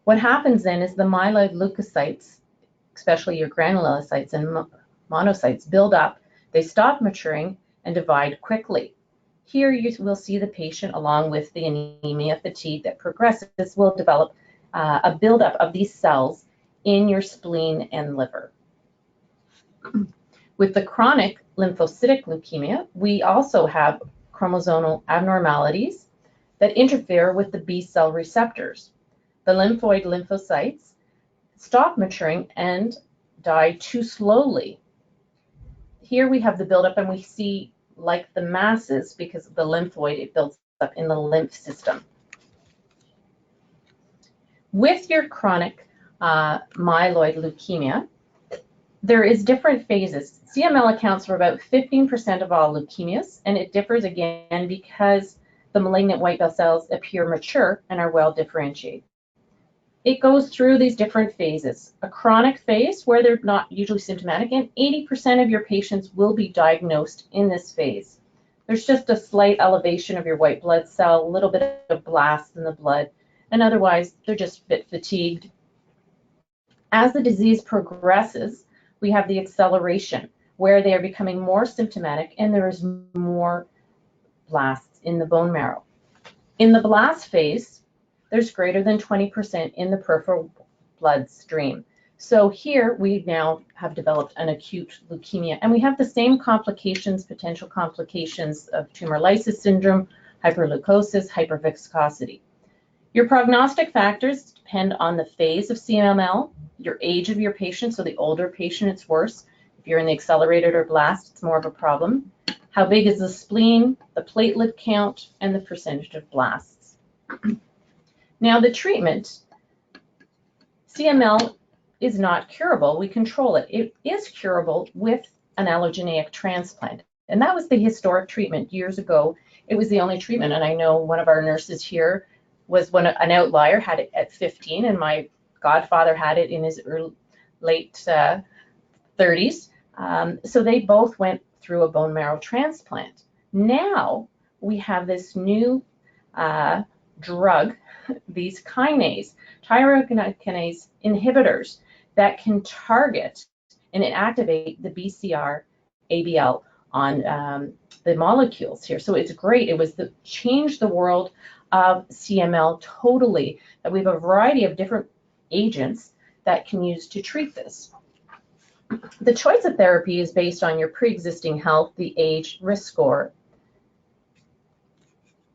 What happens then is the myeloid leukocytes, especially your granulocytes and monocytes, build up, they stop maturing and divide quickly. Here you will see the patient, along with the anemia, fatigue that progresses, will develop a buildup of these cells in your spleen and liver. With the chronic lymphocytic leukemia, we also have chromosomal abnormalities that interfere with the B cell receptors. The lymphoid lymphocytes stop maturing and die too slowly. Here we have the buildup, and we see, like the masses, because of the lymphoid, it builds up in the lymph system. With your chronic myeloid leukemia, there is different phases. CML accounts for about 15% of all leukemias, and it differs again because the malignant white blood cells appear mature and are well differentiated. It goes through these different phases. A chronic phase, where they're not usually symptomatic, and 80% of your patients will be diagnosed in this phase. There's just a slight elevation of your white blood cell, a little bit of blast in the blood, and otherwise they're just a bit fatigued. As the disease progresses, we have the acceleration, where they are becoming more symptomatic and there is more blasts in the bone marrow. In the blast phase, there's greater than 20% in the peripheral bloodstream. So here we now have developed an acute leukemia, and we have the same complications, potential complications of tumor lysis syndrome, hyperleukosis, hyperviscosity. Your prognostic factors depend on the phase of CML, your age of your patient. So the older patient, it's worse. If you're in the accelerated or blast, it's more of a problem. How big is the spleen, the platelet count, and the percentage of blasts. Now the treatment, CML is not curable. We control it. It is curable with an allogeneic transplant. And that was the historic treatment years ago. It was the only treatment. And I know one of our nurses here was an outlier, had it at 15, and my godfather had it in his late 30s. So they both went through a bone marrow transplant. Now we have this new drug, these tyrokinase inhibitors that can target and activate the BCR-ABL on the molecules here. So it's great. It was changed the world of CML totally, that we have a variety of different agents that can use to treat this. The choice of therapy is based on your pre-existing health, the age, risk score.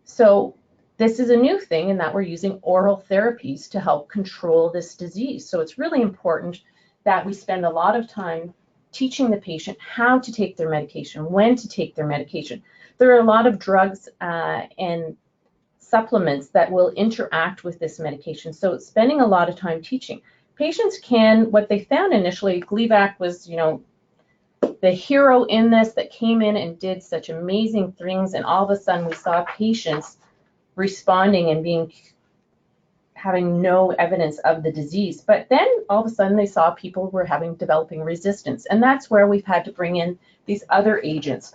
So this is a new thing in that we're using oral therapies to help control this disease. So it's really important that we spend a lot of time teaching the patient how to take their medication, when to take their medication. There are a lot of drugs and supplements that will interact with this medication. So it's spending a lot of time teaching. Patients can, what they found initially, Gleevec was, the hero in this, that came in and did such amazing things, and all of a sudden we saw patients responding and having no evidence of the disease. But then all of a sudden they saw people were developing resistance, and that's where we've had to bring in these other agents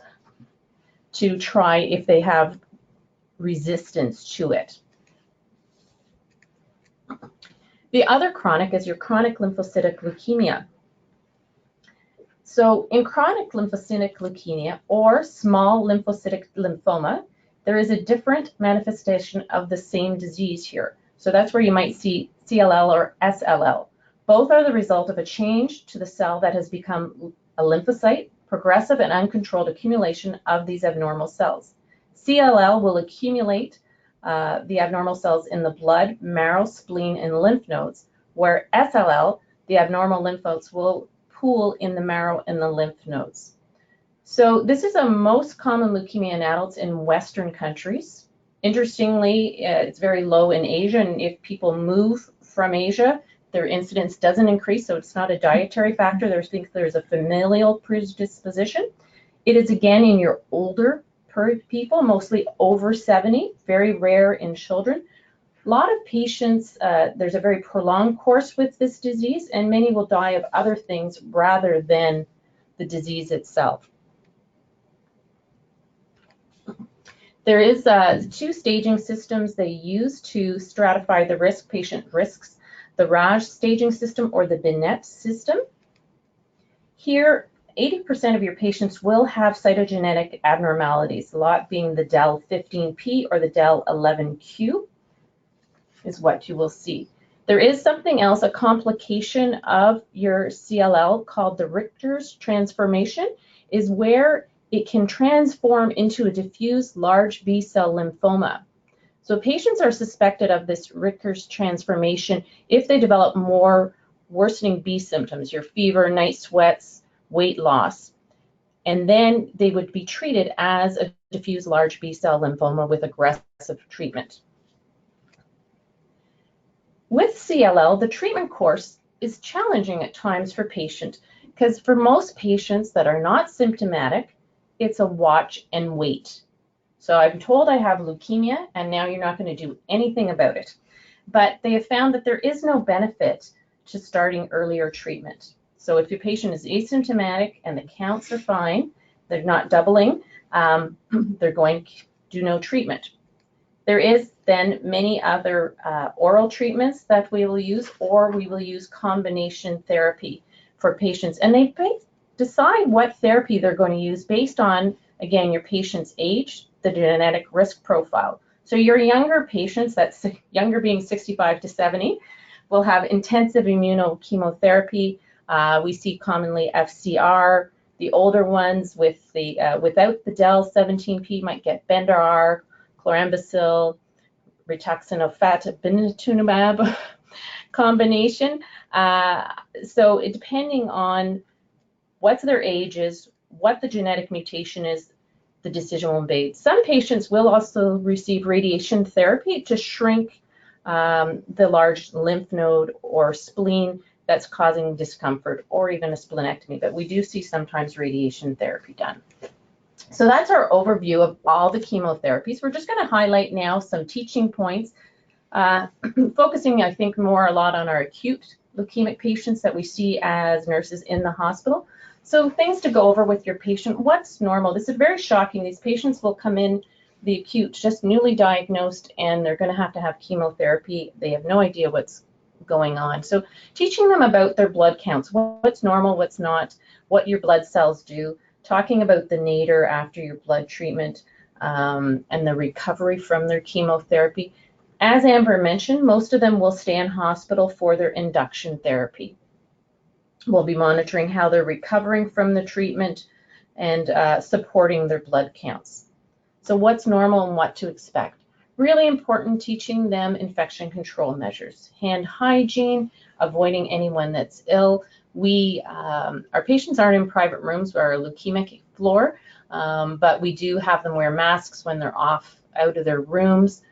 to try, if they have resistance to it. The other chronic is your chronic lymphocytic leukemia. So in chronic lymphocytic leukemia or small lymphocytic lymphoma, there is a different manifestation of the same disease here. So that's where you might see CLL or SLL. Both are the result of a change to the cell that has become a lymphocyte, progressive and uncontrolled accumulation of these abnormal cells. CLL will accumulate the abnormal cells in the blood, marrow, spleen, and lymph nodes, where SLL, the abnormal lymph nodes, will pool in the marrow and the lymph nodes. So this is a most common leukemia in adults in Western countries. Interestingly, it's very low in Asia, and if people move from Asia, their incidence doesn't increase, so it's not a dietary factor. There's a familial predisposition. It is again in your older people, mostly over 70, very rare in children. A lot of patients, there's a very prolonged course with this disease, and many will die of other things rather than the disease itself. There is two staging systems they use to stratify the risk, patient risks, the Raj staging system or the Binet system. Here, 80% of your patients will have cytogenetic abnormalities, a lot being the del-15p or the del-11q is what you will see. There is something else, a complication of your CLL called the Richter's transformation, is where it can transform into a diffuse large B-cell lymphoma. So patients are suspected of this Richter's transformation if they develop more worsening B symptoms, your fever, night sweats, weight loss, and then they would be treated as a diffuse large B-cell lymphoma with aggressive treatment. With CLL, the treatment course is challenging at times for patients because for most patients that are not symptomatic, it's a watch and wait. So I'm told I have leukemia and now you're not going to do anything about it. But they have found that there is no benefit to starting earlier treatment. So if your patient is asymptomatic and the counts are fine, they're not doubling, they're going to do no treatment. There is then many other oral treatments that we will use, or we will use combination therapy for patients. And they decide what therapy they're going to use based on, again, your patient's age, the genetic risk profile. So your younger patients, that's younger being 65 to 70, will have intensive immunochemotherapy. We see commonly FCR. The older ones with the without the del-17p might get Bendar, chlorambucil, rituximab, blinatumomab combination. So depending on what their age is, what the genetic mutation is, the decision will be made. Some patients will also receive radiation therapy to shrink the large lymph node or spleen that's causing discomfort, or even a splenectomy, but we do see sometimes radiation therapy done. So that's our overview of all the chemotherapies. We're just going to highlight now some teaching points, focusing, I think, more a lot on our acute leukemic patients that we see as nurses in the hospital. So things to go over with your patient. What's normal? This is very shocking. These patients will come in the acute, just newly diagnosed, and they're going to have chemotherapy. They have no idea what's going on. So teaching them about their blood counts, what's normal, what's not, what your blood cells do, talking about the nadir after your blood treatment, and the recovery from their chemotherapy. As Amber mentioned, most of them will stay in hospital for their induction therapy. We'll be monitoring how they're recovering from the treatment and supporting their blood counts. So what's normal and what to expect? Really important, teaching them infection control measures, hand hygiene, avoiding anyone that's ill. Our patients aren't in private rooms or a leukemic floor, but we do have them wear masks when they're out of their rooms.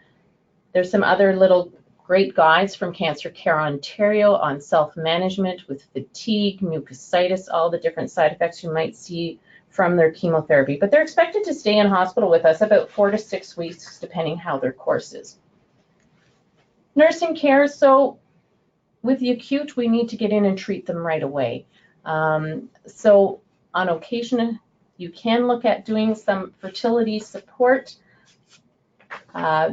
There's some other little great guides from Cancer Care Ontario on self-management with fatigue, mucositis, all the different side effects you might see from their chemotherapy. But they're expected to stay in hospital with us about 4 to 6 weeks, depending how their course is. Nursing care, so with the acute, we need to get in and treat them right away. So on occasion, you can look at doing some fertility support.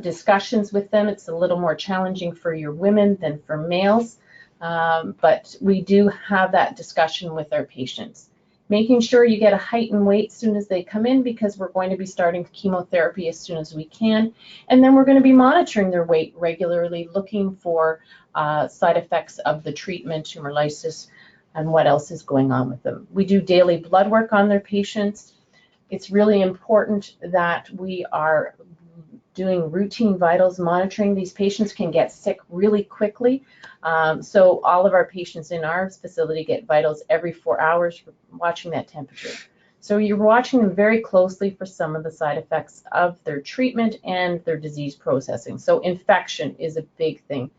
discussions with them. It's a little more challenging for your women than for males, but we do have that discussion with our patients. Making sure you get a height and weight as soon as they come in, because we're going to be starting chemotherapy as soon as we can. And then we're going to be monitoring their weight regularly, looking for side effects of the treatment, tumor lysis, and what else is going on with them. We do daily blood work on their patients. It's really important that we are doing routine vitals monitoring. These patients can get sick really quickly. So all of our patients in our facility get vitals every 4 hours, watching that temperature. So you're watching them very closely for some of the side effects of their treatment and their disease processing. So infection is a big thing.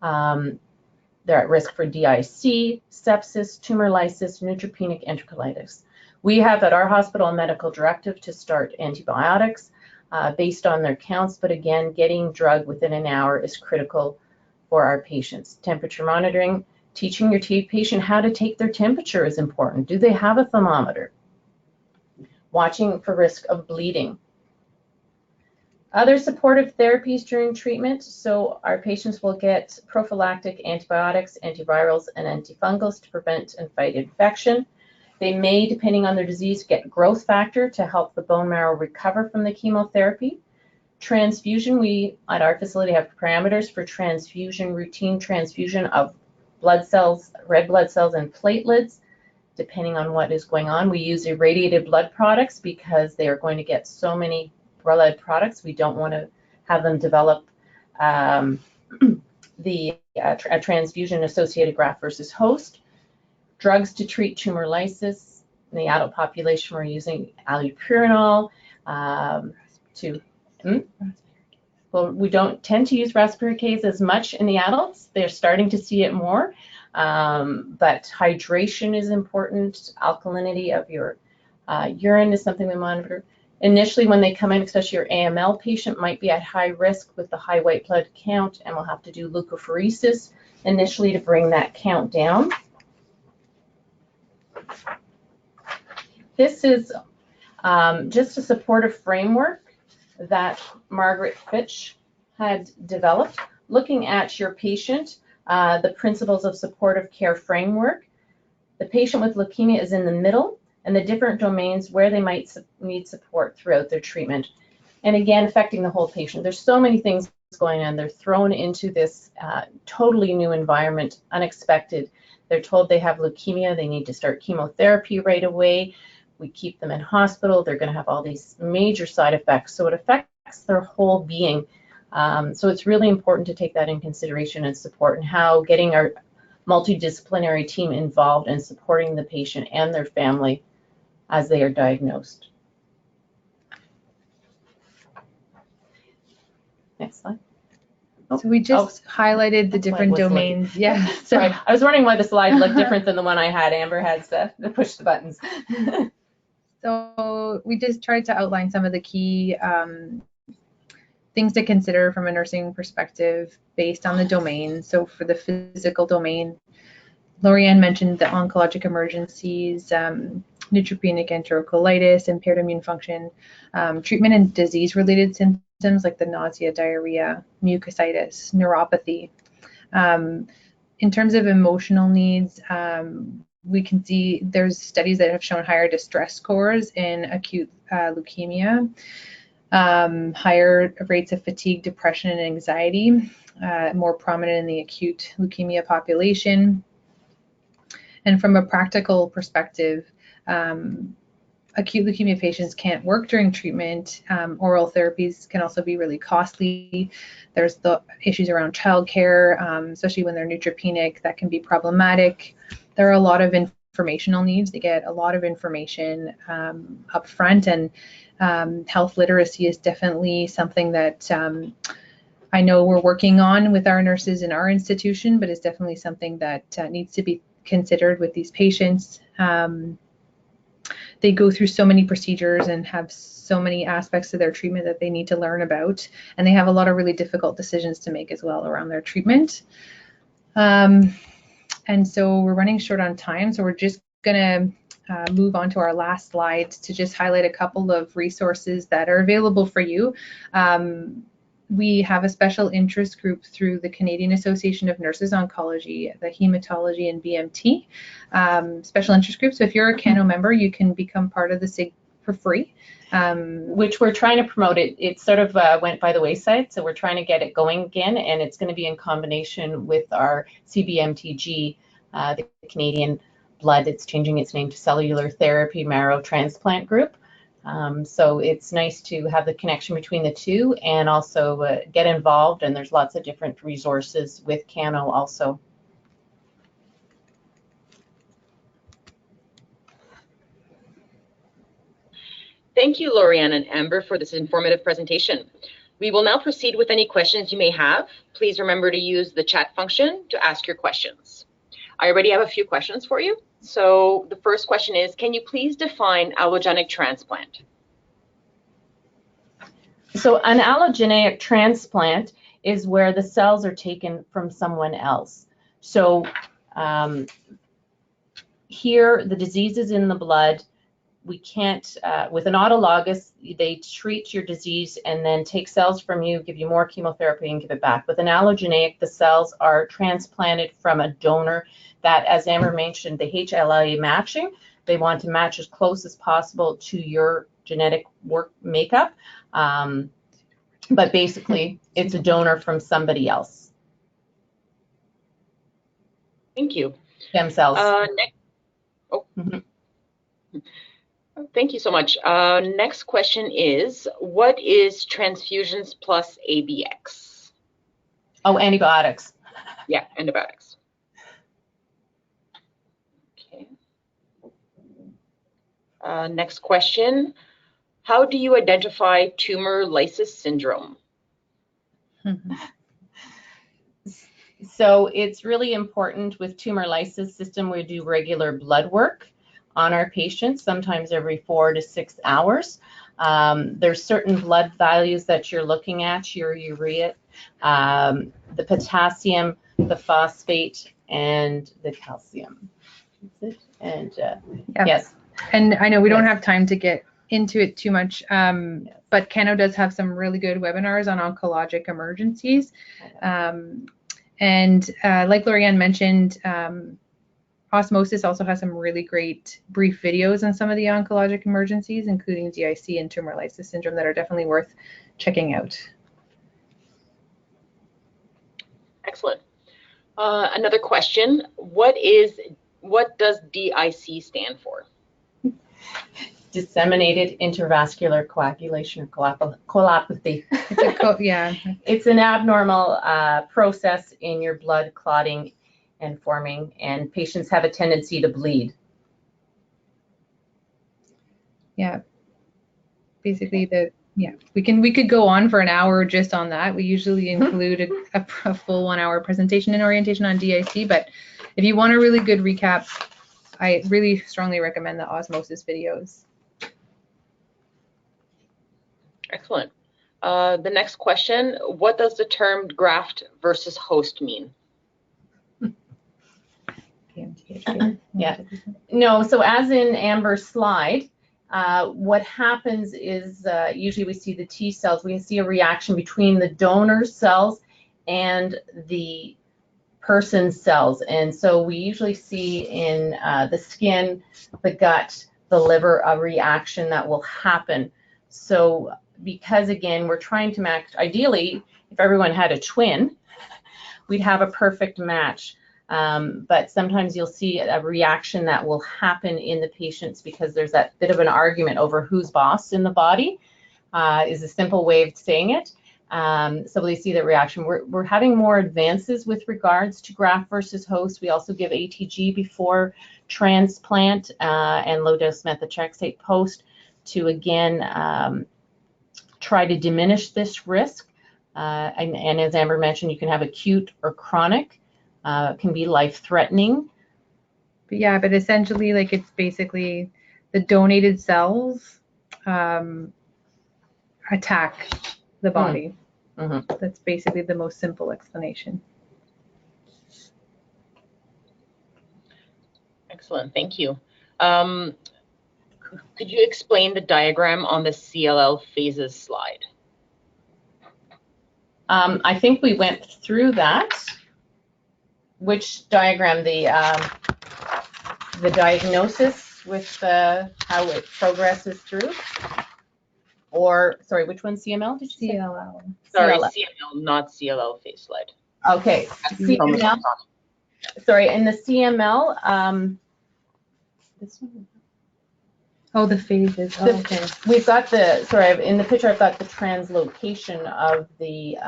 They're at risk for DIC, sepsis, tumor lysis, neutropenic enterocolitis. We have at our hospital a medical directive to start antibiotics based on their counts, but again, getting drug within an hour is critical for our patients. Temperature monitoring, teaching your patient how to take their temperature is important. Do they have a thermometer? Watching for risk of bleeding. Other supportive therapies during treatment, so our patients will get prophylactic antibiotics, antivirals, and antifungals to prevent and fight infection. They may, depending on their disease, get growth factor to help the bone marrow recover from the chemotherapy. Transfusion, we at our facility have parameters for transfusion, routine transfusion of blood cells, red blood cells, and platelets, depending on what is going on. We use irradiated blood products because they are going to get so many blood products. We don't want to have them develop a transfusion-associated graft versus host. Drugs to treat tumor lysis. In the adult population, we're using allopurinol well, we don't tend to use respiratory as much in the adults. They're starting to see it more, but hydration is important. Alkalinity of your urine is something we monitor. Initially, when they come in, especially your AML patient might be at high risk with the high white blood count, and we'll have to do leukapheresis initially to bring that count down. This is just a supportive framework that Margaret Fitch had developed, looking at your patient, the principles of supportive care framework. The patient with leukemia is in the middle, and the different domains where they might need support throughout their treatment. And again, affecting the whole patient. There's so many things going on. They're thrown into this totally new environment, unexpected. They're told they have leukemia, they need to start chemotherapy right away. We keep them in hospital. They're going to have all these major side effects. So it affects their whole being. So it's really important to take that in consideration and support, and how getting our multidisciplinary team involved in supporting the patient and their family as they are diagnosed. Next slide. So we just highlighted the different domains. Yeah. Sorry, I was wondering why the slide looked different than the one I had. Amber had to push the buttons. So we just tried to outline some of the key things to consider from a nursing perspective based on the domain. So for the physical domain, Laurie mentioned the oncologic emergencies, neutropenic enterocolitis, impaired immune function, treatment and disease-related symptoms like the nausea, diarrhea, mucositis, neuropathy. In terms of emotional needs, we can see there's studies that have shown higher distress scores in acute leukemia, higher rates of fatigue, depression, and anxiety, more prominent in the acute leukemia population. And from a practical perspective, acute leukemia patients can't work during treatment. Oral therapies can also be really costly. There's the issues around childcare, especially when they're neutropenic. That can be problematic. There are a lot of informational needs. They get a lot of information up front, and health literacy is definitely something that I know we're working on with our nurses in our institution, but it's definitely something that needs to be considered with these patients. They go through so many procedures and have so many aspects of their treatment that they need to learn about, and they have a lot of really difficult decisions to make as well around their treatment. And so we're running short on time, so we're just going to move on to our last slide to just highlight a couple of resources that are available for you. we have a special interest group through the Canadian Association of Nurses Oncology, the hematology and BMT special interest group. So if you're a CANO member, you can become part of the SIG for free. Which we're trying to promote. It sort of went by the wayside, so we're trying to get it going again, and it's going to be in combination with our CBMTG, the Canadian Blood. It's changing its name to Cellular Therapy Marrow Transplant Group. So it's nice to have the connection between the two and also get involved, and there's lots of different resources with CANO also. Thank you, Lorianne and Amber, for this informative presentation. We will now proceed with any questions you may have. Please remember to use the chat function to ask your questions. I already have a few questions for you. So the first question is, can you please define allogenic transplant? So an allogeneic transplant is where the cells are taken from someone else. So here, the disease is in the blood. We can't, with an autologous, they treat your disease and then take cells from you, give you more chemotherapy and give it back. With an allogeneic, the cells are transplanted from a donor that, as Amber mentioned, the HLA matching, they want to match as close as possible to your genetic makeup. But basically, it's a donor from somebody else. Thank you. Stem cells. Thank you so much. Next question is, what is transfusions plus ABX? Oh, antibiotics. Yeah, antibiotics. Okay. Next question, how do you identify tumor lysis syndrome? So it's really important with tumor lysis system. We do regular blood work on our patients, sometimes every 4 to 6 hours. There's certain blood values that you're looking at, your urea, the potassium, the phosphate, and the calcium. And yeah. yes. And I know we don't have time to get into it too much, but CANO does have some really good webinars on oncologic emergencies. And like Lorianne mentioned, Osmosis also has some really great brief videos on some of the oncologic emergencies, including DIC and tumor lysis syndrome, that are definitely worth checking out. Excellent. Another question, what does DIC stand for? Disseminated intravascular coagulation or coagulopathy. Yeah. It's an abnormal process in your blood clotting and forming, and patients have a tendency to bleed. Yeah. Basically, we could go on for an hour just on that. We usually include a full 1 hour presentation and orientation on DIC, but if you want a really good recap, I really strongly recommend the Osmosis videos. Excellent. The next question, what does the term graft versus host mean? Yeah. No, so as in Amber's slide, what happens is usually we see the T cells, we see a reaction between the donor cells and the person's cells. And so we usually see in the skin, the gut, the liver, a reaction that will happen. So because again, we're trying to match, ideally, if everyone had a twin, we'd have a perfect match. But sometimes you'll see a reaction that will happen in the patients because there's that bit of an argument over who's boss in the body, is a simple way of saying it. So they see the reaction. We're having more advances with regards to graft versus host. We also give ATG before transplant and low-dose methotrexate post to, again, try to diminish this risk. And as Amber mentioned, you can have acute or chronic. Can be life-threatening. But yeah, but essentially, like, it's basically the donated cells attack the body. Mm-hmm. That's basically the most simple explanation. Excellent, thank you. Could you explain the diagram on the CLL phases slide? I think we went through that. Which diagram? The diagnosis with how it progresses through? Or, sorry, which one, CML did you say? CLL. Sorry, CLL. CML, not CLL phase slide. Okay, CML. Sorry, in the CML, this one. Oh, the phases. Oh, okay. We've got the, sorry, in the picture I've got the translocation of the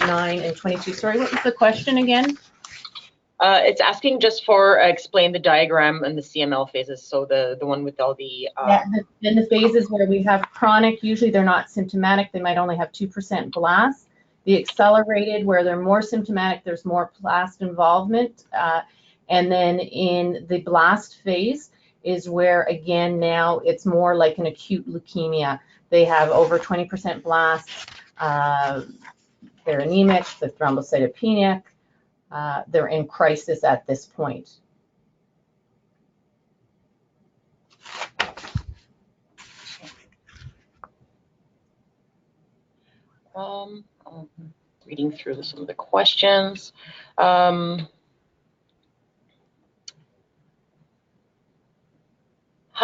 9 and 22. Sorry, what was the question again? It's asking just for explain the diagram and the CML phases. So the one with all the in the phases where we have chronic, usually they're not symptomatic. They might only have 2% blast. The accelerated, where they're more symptomatic, there's more blast involvement. And then in the blast phase is where, again, now it's more like an acute leukemia. They have over 20% blasts. They're anemic, they're thrombocytopenic. They're in crisis at this point. Reading through some of the questions. How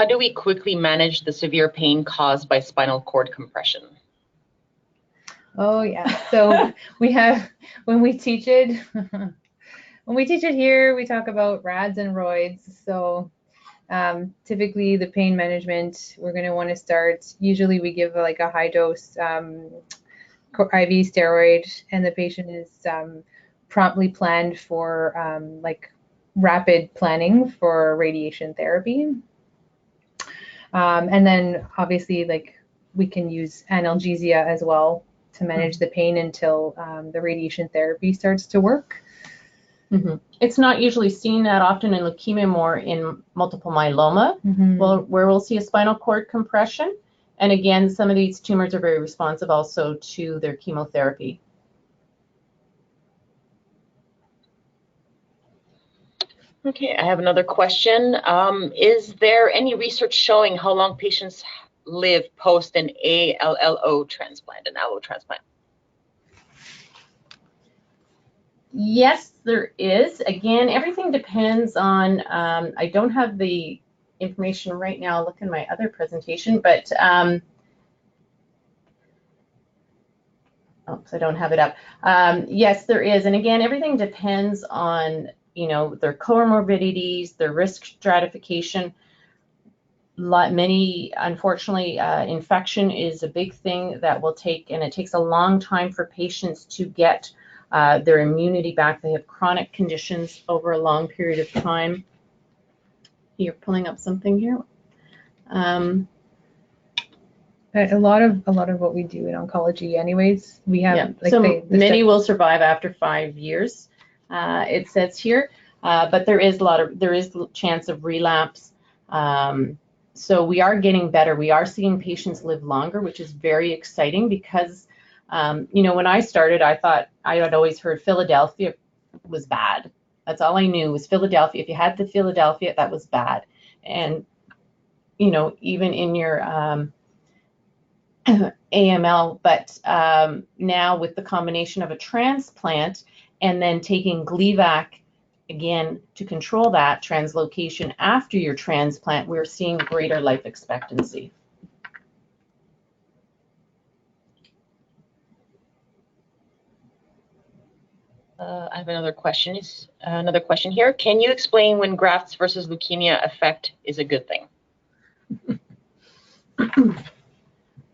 do we quickly manage the severe pain caused by spinal cord compression? Oh yeah. So we have, when we teach it here, we talk about RADs and ROIDs. So typically the pain management, we're going to want to start, usually we give like a high dose IV steroid, and the patient is promptly planned for like rapid planning for radiation therapy. And then obviously like we can use analgesia as well to manage the pain until the radiation therapy starts to work. Mm-hmm. It's not usually seen that often in leukemia, more in multiple myeloma, where we'll see a spinal cord compression. And again, some of these tumors are very responsive also to their chemotherapy. Okay, I have another question. Is there any research showing how long patients live post an ALLO transplant, an allo transplant? Yes, there is. Again, everything depends on, I don't have the information right now. I'll look in my other presentation, but I don't have it up. Yes, there is. And again, everything depends on, you know, their comorbidities, their risk stratification. Many, unfortunately, infection is a big thing that will take, and it takes a long time for patients to get their immunity back. They have chronic conditions over a long period of time. You're pulling up something here. A lot of what we do in oncology, anyways, we have like so many will survive after 5 years. It says here, but there is chance of relapse. So we are getting better. We are seeing patients live longer, which is very exciting because, you know, when I started, I thought I had always heard Philadelphia was bad. That's all I knew was Philadelphia. If you had the Philadelphia, that was bad. And, you know, even in your AML, but now with the combination of a transplant and then taking Gleevec, again, to control that translocation after your transplant, we're seeing greater life expectancy. I have another question. Another question here. Can you explain when grafts versus leukemia effect is a good thing?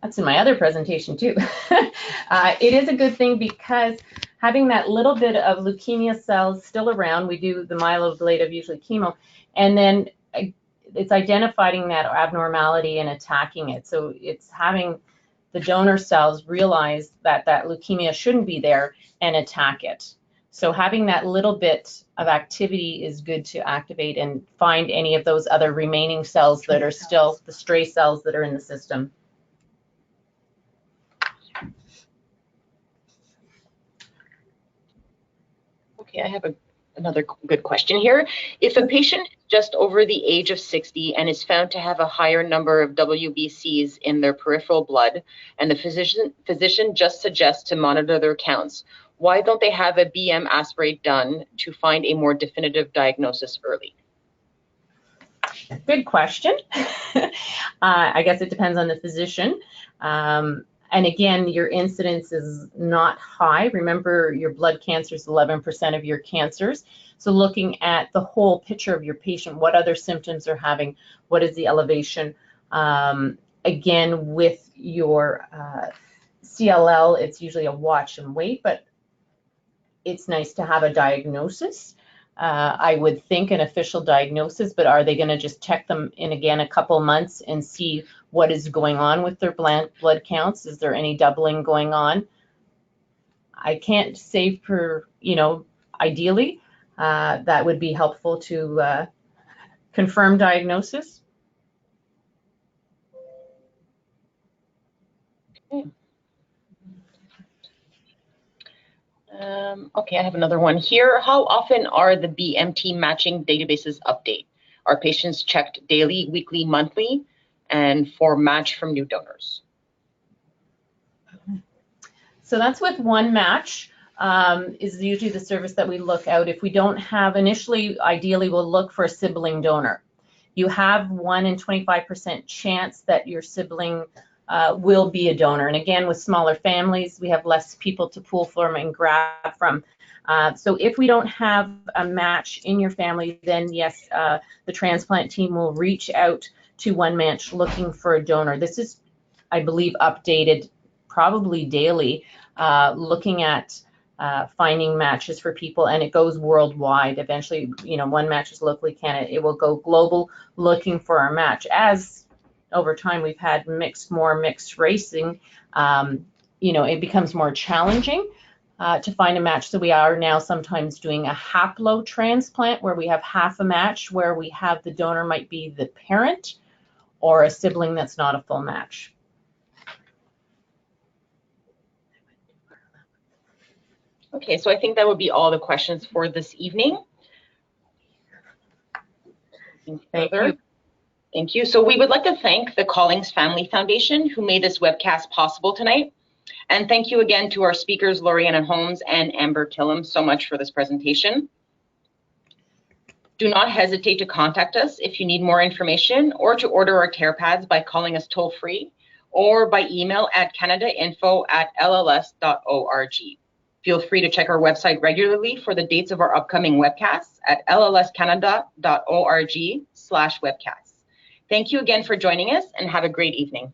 That's in my other presentation too. It is a good thing because having that little bit of leukemia cells still around, we do the myeloablative, usually chemo, and then it's identifying that abnormality and attacking it. So it's having the donor cells realize that that leukemia shouldn't be there and attack it. So having that little bit of activity is good to activate and find any of those other remaining cells that are still the stray cells that are in the system. Okay, I have a Another good question here. If a patient is just over the age of 60 and is found to have a higher number of WBCs in their peripheral blood, and the physician just suggests to monitor their counts, why don't they have a BM aspirate done to find a more definitive diagnosis early? Good question. I guess it depends on the physician. And again, your incidence is not high. Remember, your blood cancer is 11% of your cancers. So looking at the whole picture of your patient, what other symptoms they're having, what is the elevation? Again, with your CLL, it's usually a watch and wait, but it's nice to have a diagnosis. I would think an official diagnosis, but are they going to just check them in again a couple months and see what is going on with their blood counts? Is there any doubling going on? I can't say for, ideally, that would be helpful to confirm diagnosis. Okay, I have another one here. How often are the BMT matching databases update? Are patients checked daily, weekly, monthly, and for match from new donors? So that's with one match, is usually the service that we look out. If we don't have, initially, ideally, we'll look for a sibling donor. You have 1 in 25% chance that your sibling will be a donor. And again, with smaller families, we have less people to pull from and grab from. So if we don't have a match in your family, then yes, the transplant team will reach out to one match looking for a donor. This is, I believe, updated probably daily, looking at finding matches for people, and it goes worldwide. Eventually, one match is locally Canada. It will go global looking for our match. As over time we've had more mixed racing, it becomes more challenging to find a match. So we are now sometimes doing a haplo transplant where we have half a match, where we have the donor might be the parent or a sibling that's not a full match. Okay, so I think that would be all the questions for this evening. Thank you. Thank you. So we would like to thank the Collings Family Foundation who made this webcast possible tonight. And thank you again to our speakers, Laurie and Holmes and Amber Killam, so much for this presentation. Do not hesitate to contact us if you need more information or to order our care pads by calling us toll free or by email at canadainfo@lls.org. Feel free to check our website regularly for the dates of our upcoming webcasts at llscanada.org/webcasts. Thank you again for joining us and have a great evening.